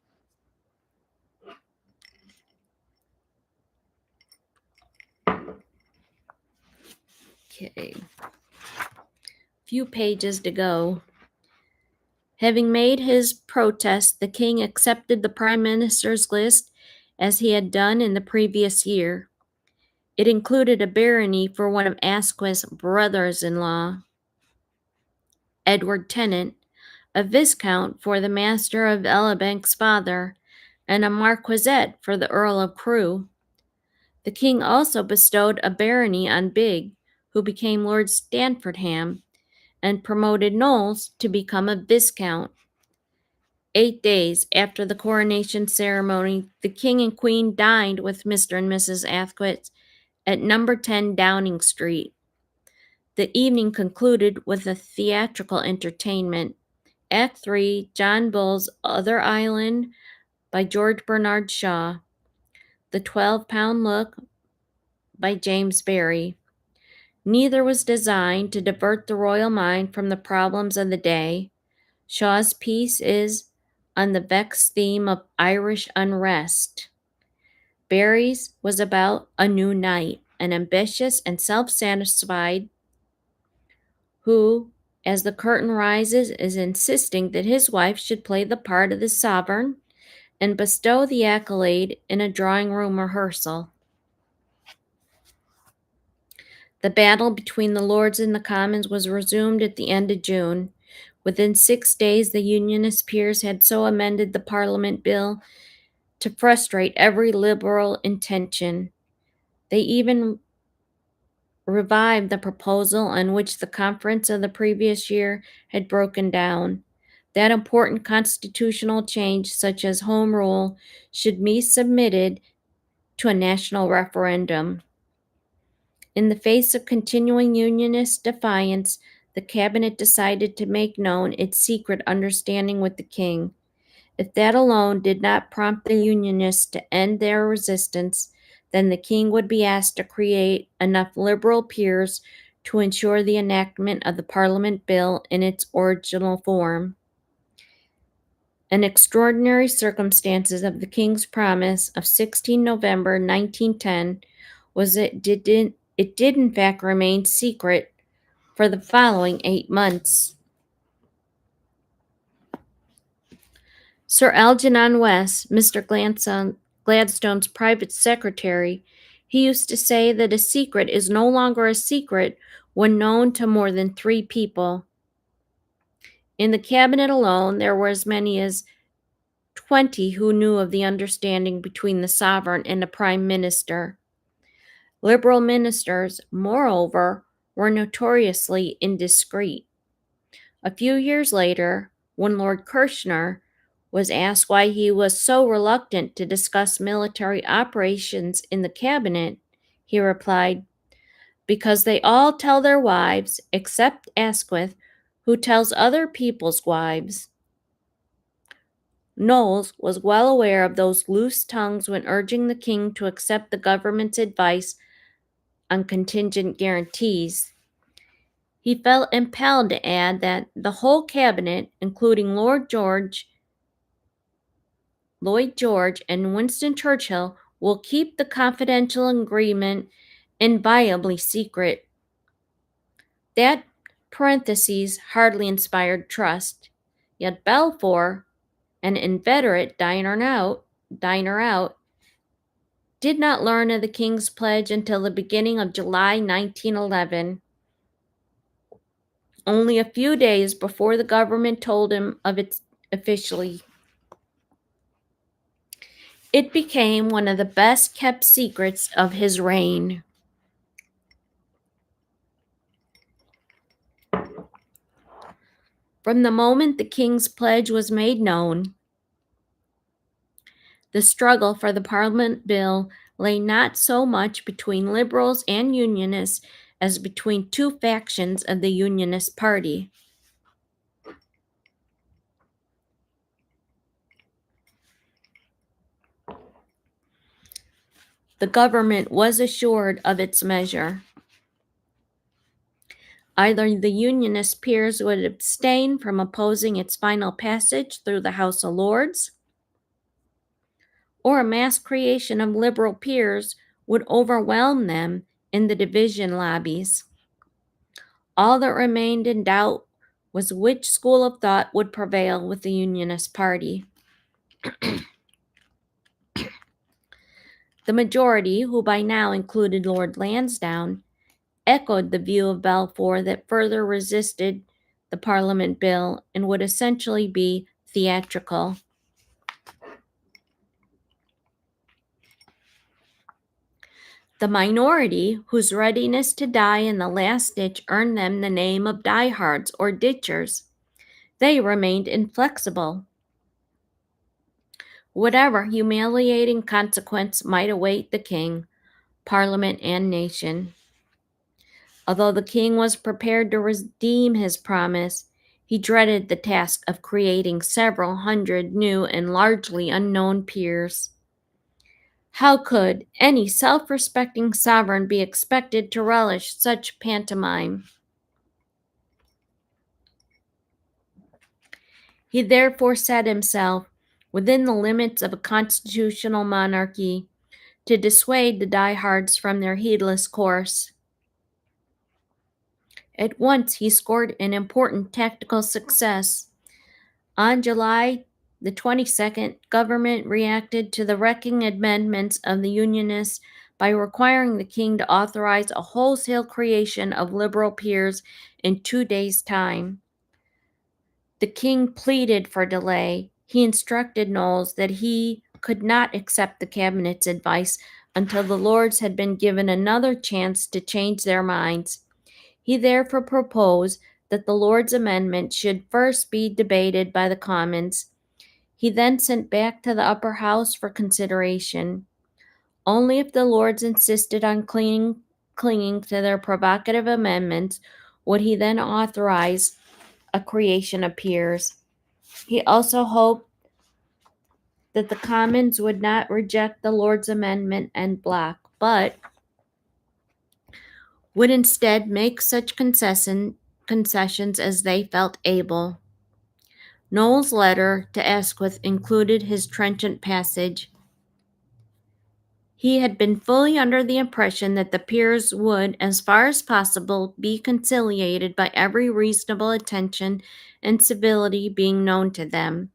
Speaker 1: Okay. Few pages to go. Having made his protest, the king accepted the prime minister's list as he had done in the previous year. It included a barony for one of Asquith's brothers-in-law, Edward Tennant, a viscount for the master of Elibank's father, and a marquisate for the Earl of Crewe. The king also bestowed a barony on Bigg, who became Lord Stanfordham, and promoted Knowles to become a viscount. 8 days after the coronation ceremony, the king and queen dined with Mr. and Mrs. Asquith at number 10 Downing Street. The evening concluded with a theatrical entertainment. Act 3, John Bull's Other Island by George Bernard Shaw. The 12-Pound Look by James Barrie. Neither was designed to divert the royal mind from the problems of the day. Shaw's piece is on the vexed theme of Irish unrest. Barrie's was about a new knight, an ambitious and self-satisfied who, as the curtain rises, is insisting that his wife should play the part of the sovereign and bestow the accolade in a drawing-room rehearsal. The battle between the Lords and the Commons was resumed at the end of June. Within 6 days, the Unionist peers had so amended the Parliament bill to frustrate every Liberal intention. They even revived the proposal on which the conference of the previous year had broken down. That important constitutional change, such as Home Rule, should be submitted to a national referendum. In the face of continuing Unionist defiance, the cabinet decided to make known its secret understanding with the king. If that alone did not prompt the Unionists to end their resistance, then the king would be asked to create enough Liberal peers to ensure the enactment of the Parliament bill in its original form. An extraordinary circumstances of the king's promise of 16 November 1910 was it did in fact remain secret for the following 8 months. Sir Algernon West, Mr. Gladstone's private secretary, he used to say that a secret is no longer a secret when known to more than 3 people. In the cabinet alone, there were as many as 20 who knew of the understanding between the sovereign and the prime minister. Liberal ministers, moreover, were notoriously indiscreet. A few years later, when Lord Kirchner was asked why he was so reluctant to discuss military operations in the cabinet, he replied, "Because they all tell their wives, except Asquith, who tells other people's wives." Knowles was well aware of those loose tongues when urging the king to accept the government's advice on contingent guarantees. He felt impelled to add that the whole cabinet, including Lloyd George, and Winston Churchill, will keep the confidential agreement inviolably secret. That parenthesis hardly inspired trust. Yet Balfour, an inveterate diner out, did not learn of the king's pledge until the beginning of July 1911, only a few days before the government told him of it officially. It became one of the best kept secrets of his reign. From the moment the king's pledge was made known, the struggle for the Parliament bill lay not so much between Liberals and Unionists as between 2 factions of the Unionist Party. The government was assured of its measure. Either the Unionist peers would abstain from opposing its final passage through the House of Lords, or a mass creation of Liberal peers would overwhelm them in the division lobbies. All that remained in doubt was which school of thought would prevail with the Unionist Party. The majority, who by now included Lord Lansdowne, echoed the view of Balfour that further resisted the Parliament bill and would essentially be theatrical. The minority, whose readiness to die in the last ditch earned them the name of diehards or ditchers, they remained inflexible. Whatever humiliating consequence might await the king, Parliament, and nation. Although the king was prepared to redeem his promise, he dreaded the task of creating several hundred new and largely unknown peers. How could any self-respecting sovereign be expected to relish such pantomime? He therefore set himself, within the limits of a constitutional monarchy, to dissuade the diehards from their heedless course. At once he scored an important tactical success. On July the 22nd, government reacted to the wrecking amendments of the Unionists by requiring the king to authorize a wholesale creation of liberal peers in 2 days' time. The king pleaded for delay. He instructed Knowles that he could not accept the cabinet's advice until the Lords had been given another chance to change their minds. He therefore proposed that the Lords' amendment should first be debated by the Commons. He then sent back to the upper house for consideration. Only if the Lords insisted on clinging to their provocative amendments would he then authorize a creation of peers. He also hoped that the Commons would not reject the Lords' amendment en bloc, but would instead make such concessions as they felt able. Knowles' letter to Asquith included his trenchant passage. He had been fully under the impression that the peers would, as far as possible, be conciliated by every reasonable attention and civility being known to them,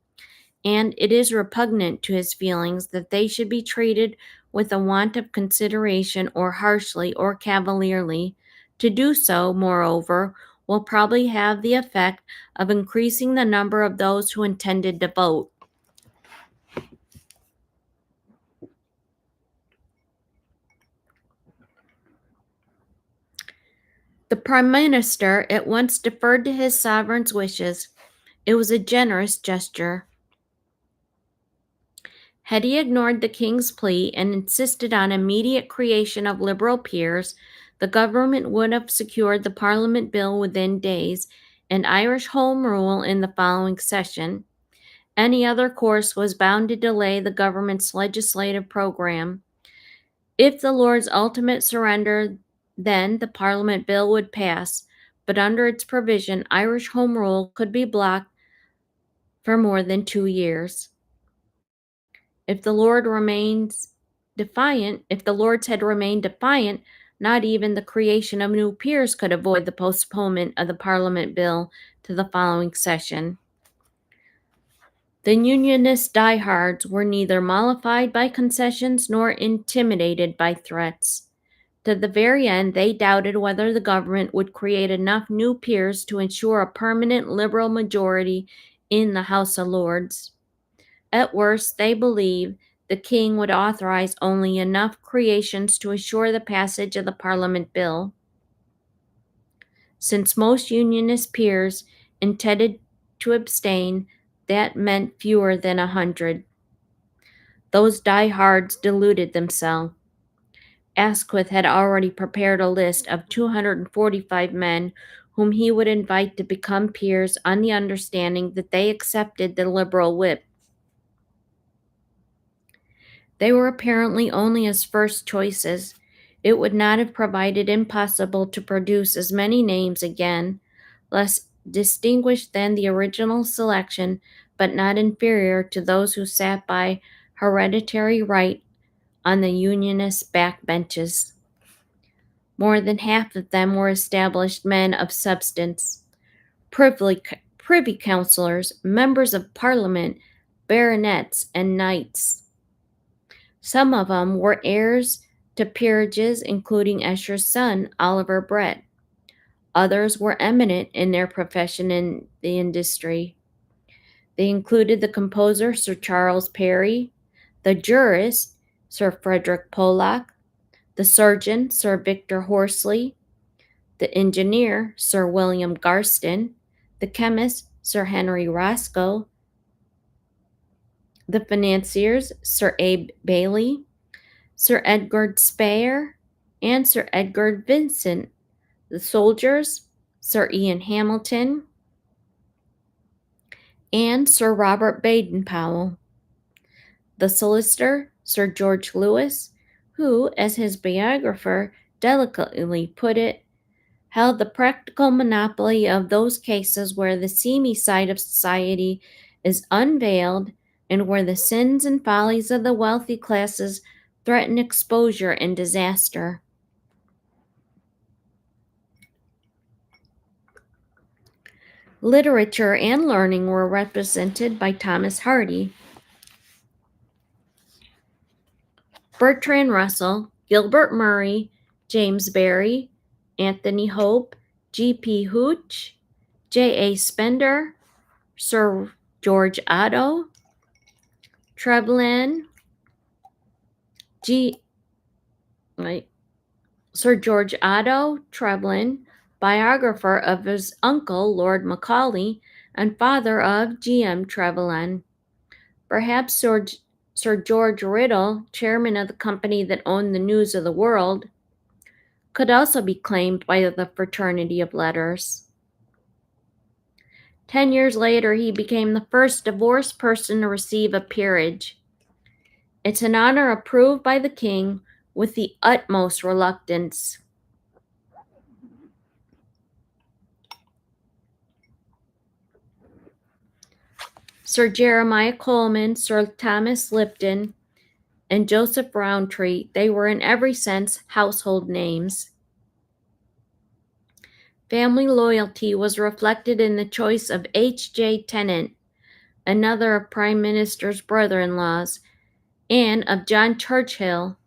Speaker 1: and it is repugnant to his feelings that they should be treated with a want of consideration or harshly or cavalierly. To do so, moreover, will probably have the effect of increasing the number of those who intended to vote. The Prime Minister at once deferred to his sovereign's wishes. It was a generous gesture. Had he ignored the king's plea and insisted on immediate creation of liberal peers, the government would have secured the Parliament bill within days and Irish Home Rule in the following session. Any other course was bound to delay the government's legislative program. If the Lords' ultimate surrender, then the Parliament bill would pass, but under its provision, Irish Home Rule could be blocked for more than 2 years. If the Lords had remained defiant, not even the creation of new peers could avoid the postponement of the Parliament bill to the following session. The Unionist diehards were neither mollified by concessions nor intimidated by threats. To the very end, they doubted whether the government would create enough new peers to ensure a permanent Liberal majority in the House of Lords. At worst, they believed the king would authorize only enough creations to assure the passage of the Parliament bill. Since most Unionist peers intended to abstain, that meant fewer than 100. Those diehards deluded themselves. Asquith had already prepared a list of 245 men whom he would invite to become peers on the understanding that they accepted the Liberal whip. They were apparently only his first choices. It would not have provided impossible to produce as many names again, less distinguished than the original selection, but not inferior to those who sat by hereditary right on the Unionist backbenches. More than half of them were established men of substance. privy councillors, members of parliament, baronets, and knights. Some of them were heirs to peerages, including Esher's son, Oliver Brett. Others were eminent in their profession in the industry. They included the composer, Sir Charles Parry, the jurist, Sir Frederick Pollack, the surgeon, Sir Victor Horsley, the engineer, Sir William Garstin, the chemist, Sir Henry Roscoe, the financiers, Sir Abe Bailey, Sir Edgar Speyer, and Sir Edgar Vincent, the soldiers, Sir Ian Hamilton, and Sir Robert Baden-Powell, the solicitor, Sir George Lewis, who, as his biographer delicately put it, held the practical monopoly of those cases where the seamy side of society is unveiled and where the sins and follies of the wealthy classes threaten exposure and disaster. Literature and learning were represented by Thomas Hardy, Bertrand Russell, Gilbert Murray, James Barrie, Anthony Hope, G.P. Hooch, J.A. Spender, Sir George Otto, Treblin, Sir George Otto Treblin, biographer of his uncle Lord Macaulay and father of G.M. Trevelyan. Perhaps Sir George Riddle, chairman of the company that owned the News of the World, could also be claimed by the Fraternity of Letters. 10 years later, he became the first divorced person to receive a peerage. It's an honor approved by the king with the utmost reluctance. Sir Jeremiah Coleman, Sir Thomas Lipton, and Joseph Rowntree, they were in every sense household names. Family loyalty was reflected in the choice of H.J. Tennant, another of Prime Minister's brother-in-laws, and of John Churchill,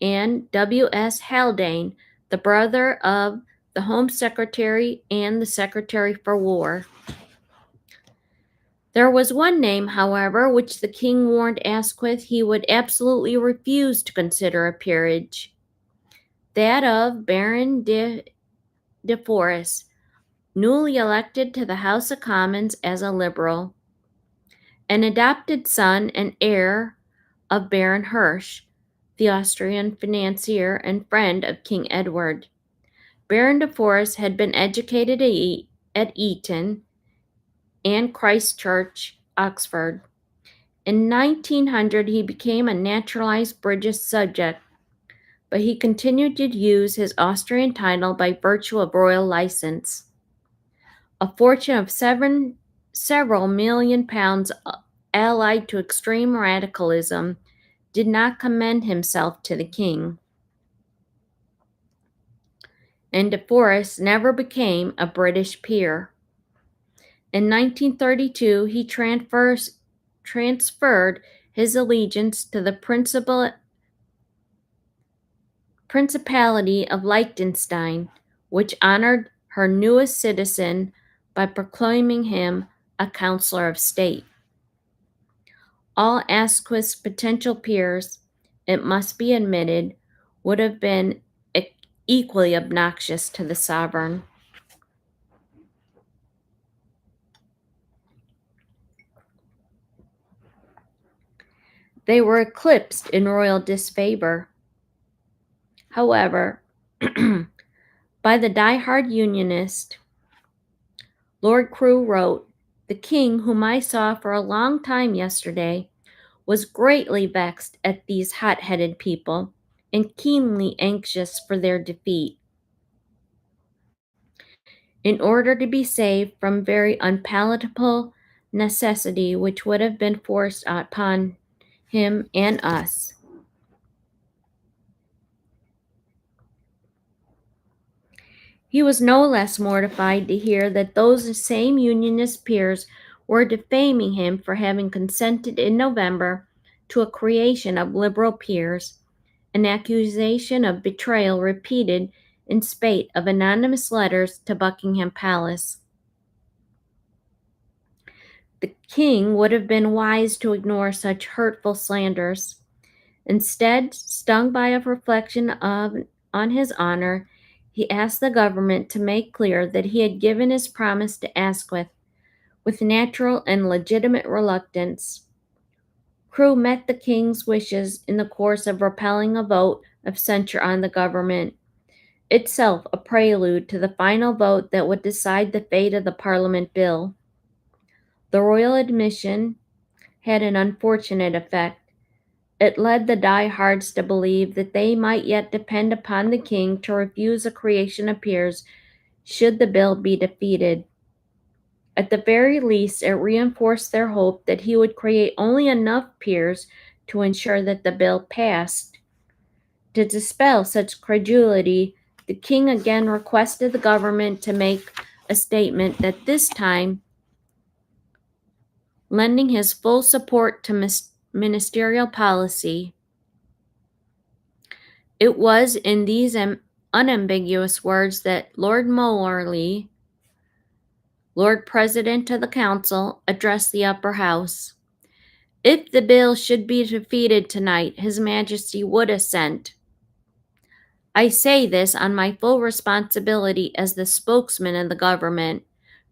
Speaker 1: and W.S. Haldane, the brother of the Home Secretary and the Secretary for War. There was one name, however, which the king warned Asquith he would absolutely refuse to consider a peerage, that of Baron de Forest, newly elected to the House of Commons as a Liberal, an adopted son and heir of Baron Hirsch, the Austrian financier and friend of King Edward. Baron de Forest had been educated at Eton and Christ Church, Oxford. In 1900, he became a naturalized British subject, but he continued to use his Austrian title by virtue of royal license. A fortune of several £1,000,000 allied to extreme radicalism did not commend himself to the king, and de Forest never became a British peer. In 1932, he transferred his allegiance to the Principality of Liechtenstein, which honored her newest citizen by proclaiming him a Councillor of State. All Asquith's potential peers, it must be admitted, would have been equally obnoxious to the sovereign. They were eclipsed in royal disfavor. However, by the die-hard Unionist, Lord Crewe wrote, "The king, whom I saw for a long time yesterday, was greatly vexed at these hot-headed people and keenly anxious for their defeat. In order to be saved from very unpalatable necessity which would have been forced upon him and us. He was no less mortified to hear that those same Unionist peers were defaming him for having consented in November to a creation of liberal peers, an accusation of betrayal repeated in spite of anonymous letters to Buckingham Palace. The king would have been wise to ignore such hurtful slanders. Instead, stung by a reflection on his honor, he asked the government to make clear that he had given his promise to Asquith with natural and legitimate reluctance. Crewe met the king's wishes in the course of repelling a vote of censure on the government, itself a prelude to the final vote that would decide the fate of the Parliament bill. The royal admission had an unfortunate effect. It led the diehards to believe that they might yet depend upon the king to refuse a creation of peers should the bill be defeated. At the very least, it reinforced their hope that he would create only enough peers to ensure that the bill passed. To dispel such credulity, the king again requested the government to make a statement that this time lending his full support to ministerial policy. It was in these unambiguous words that Lord Morley, Lord President of the Council, addressed the upper house. If the bill should be defeated tonight, His Majesty would assent. I say this on my full responsibility as the spokesman of the government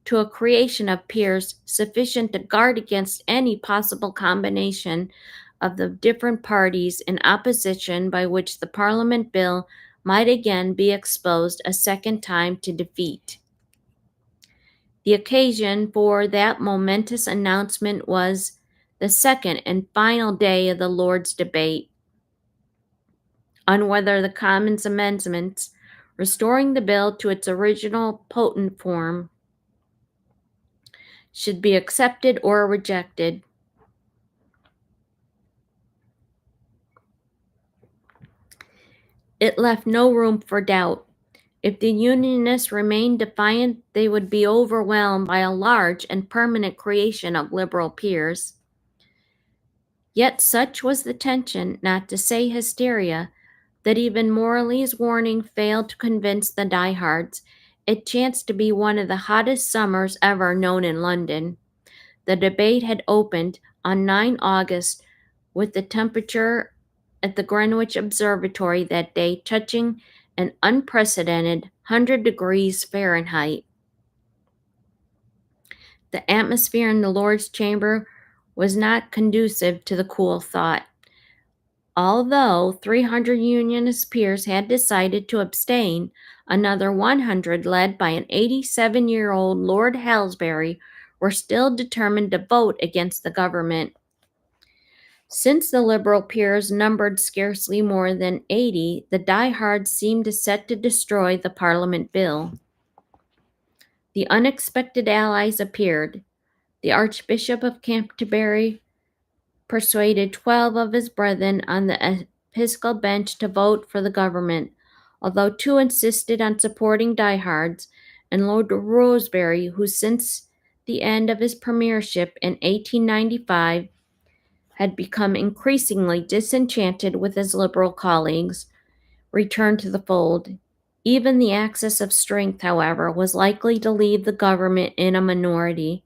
Speaker 1: to a creation of peers sufficient to guard against any possible combination of the different parties in opposition by which the Parliament bill might again be exposed a second time to defeat. The occasion for that momentous announcement was the second and final day of the Lords' debate on whether the Commons' amendments restoring the bill to its original potent form should be accepted or rejected. It left no room for doubt. If the Unionists remained defiant, they would be overwhelmed by a large and permanent creation of liberal peers. Yet such was the tension, not to say hysteria, that even Morley's warning failed to convince the diehards. It chanced to be one of the hottest summers ever known in London. The debate had opened on 9 August with the temperature at the Greenwich Observatory that day touching an unprecedented 100 degrees Fahrenheit. The atmosphere in the Lord's Chamber was not conducive to the cool thought. Although 300 Unionist peers had decided to abstain, another 100, led by an 87-year-old Lord Halsbury, were still determined to vote against the government. Since the Liberal peers numbered scarcely more than 80, the diehards seemed set to destroy the Parliament bill. The unexpected allies appeared. The Archbishop of Canterbury persuaded 12 of his brethren on the episcopal bench to vote for the government, although 2 insisted on supporting diehards, and Lord Rosebery, who since the end of his premiership in 1895 had become increasingly disenchanted with his liberal colleagues, returned to the fold. Even the access of strength, however, was likely to leave the government in a minority.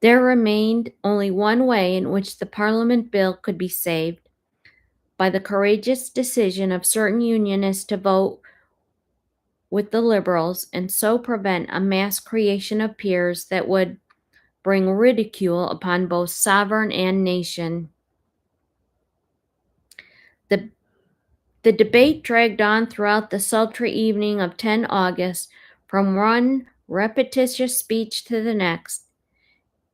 Speaker 1: There remained only one way in which the Parliament bill could be saved: by the courageous decision of certain Unionists to vote with the Liberals and so prevent a mass creation of peers that would bring ridicule upon both sovereign and nation. The debate dragged on throughout the sultry evening of 10 August, from one repetitious speech to the next,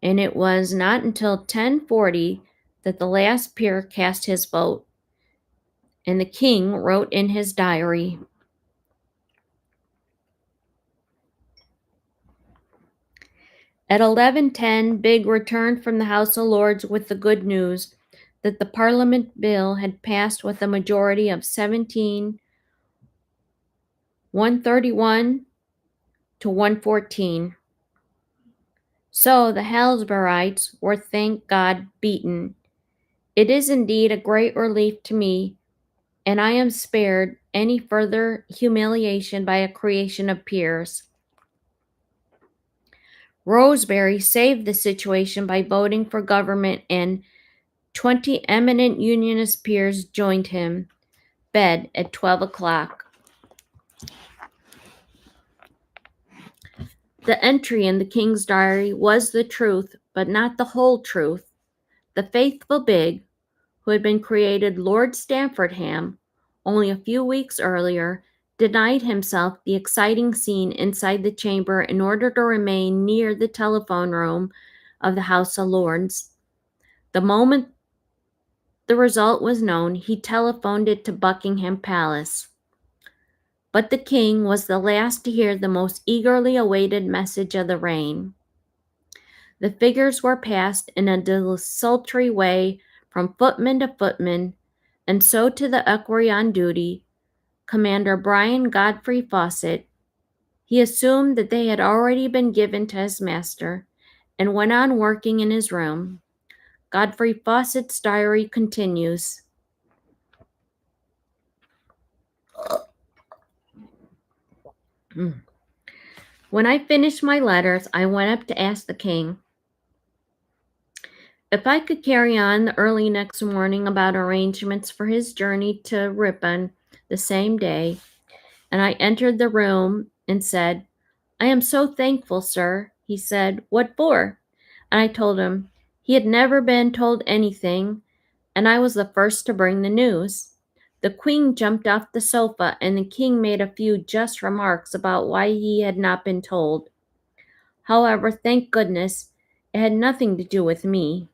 Speaker 1: and it was not until 10:40 that the last peer cast his vote, and the king wrote in his diary, At 11:10, Bigg returned from the House of Lords with the good news that the Parliament bill had passed with a majority of 17 131 to 114. So the Halsburites were, thank God, beaten. It is indeed a great relief to me, and I am spared any further humiliation by a creation of peers. Rosebery saved the situation by voting for government, and 20 eminent Unionist peers joined him. Bed at 12 o'clock. The entry in the King's diary was the truth, but not the whole truth. The faithful Big, who had been created Lord Stamfordham only a few weeks earlier, denied himself the exciting scene inside the chamber in order to remain near the telephone room of the House of Lords. The moment the result was known, he telephoned it to Buckingham Palace. But the king was the last to hear the most eagerly awaited message of the reign. The figures were passed in a desultory way from footman to footman, and so to the equerry on duty, Commander Brian Godfrey Fawcett. He assumed that they had already been given to his master, and went on working in his room. Godfrey Fawcett's diary continues. When I finished my letters, I went up to ask the king if I could carry on the early next morning about arrangements for his journey to Ripon the same day, and I entered the room and said, "I am so thankful, sir." He said, "What for?" And I told him he had never been told anything, and I was the first to bring the news. The Queen jumped off the sofa, and the King made a few just remarks about why he had not been told. However, thank goodness, it had nothing to do with me.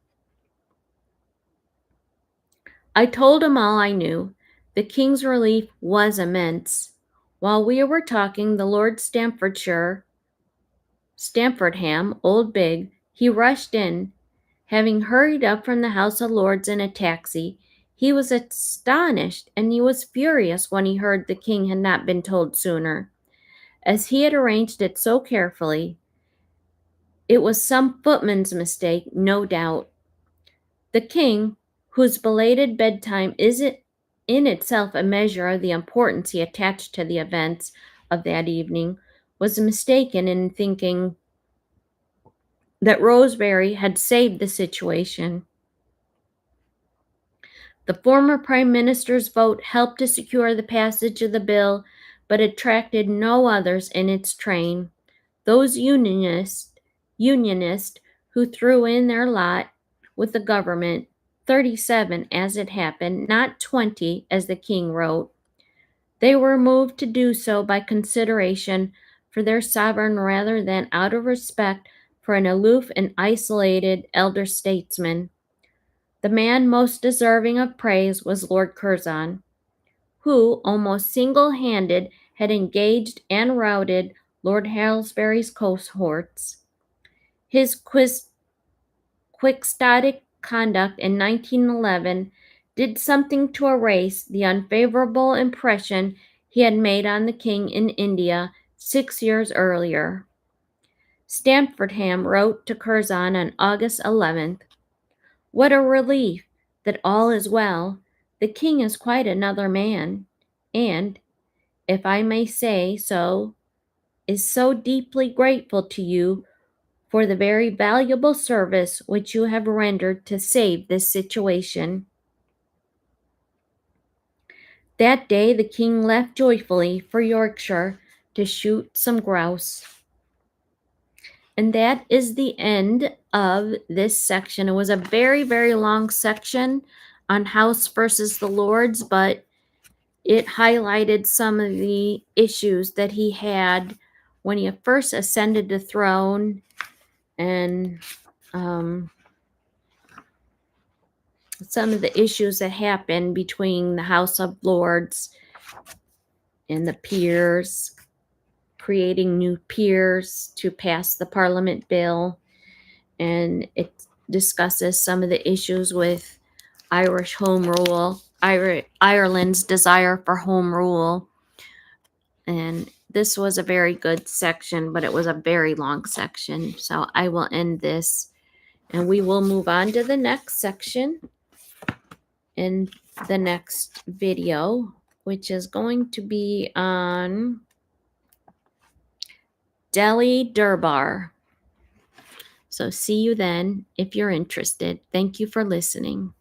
Speaker 1: I told him all I knew. The King's relief was immense. While we were talking, the Lord Stamfordham, Old Big, he rushed in. Having hurried up from the House of Lords in a taxi, he was astonished, and he was furious when he heard the king had not been told sooner. As he had arranged it so carefully, it was some footman's mistake, no doubt. The king, whose belated bedtime is in itself a measure of the importance he attached to the events of that evening, was mistaken in thinking that Rosebery had saved the situation. The former Prime Minister's vote helped to secure the passage of the bill, but attracted no others in its train. Those Unionists who threw in their lot with the government, 37 as it happened, not 20 as the king wrote. They were moved to do so by consideration for their sovereign rather than out of respect for an aloof and isolated elder statesman. The man most deserving of praise was Lord Curzon, who, almost single-handed, had engaged and routed Lord Halsbury's cohorts. His quixotic conduct in 1911 did something to erase the unfavorable impression he had made on the king in India 6 years earlier. Stamfordham wrote to Curzon on August 11th, "What a relief that all is well. The king is quite another man, and, if I may say so, is so deeply grateful to you for the very valuable service which you have rendered to save this situation." That day the king left joyfully for Yorkshire to shoot some grouse. And that is the end of this section. It was a very, very long section on House versus the Lords, but it highlighted some of the issues that he had when he first ascended the throne, and some of the issues that happened between the House of Lords and the peers, creating new peers to pass the Parliament bill. And it discusses some of the issues with Irish home rule, Ireland's desire for home rule. And this was a very good section, but it was a very long section. So I will end this and we will move on to the next section in the next video, which is going to be on Delhi Durbar. So see you then if you're interested. Thank you for listening.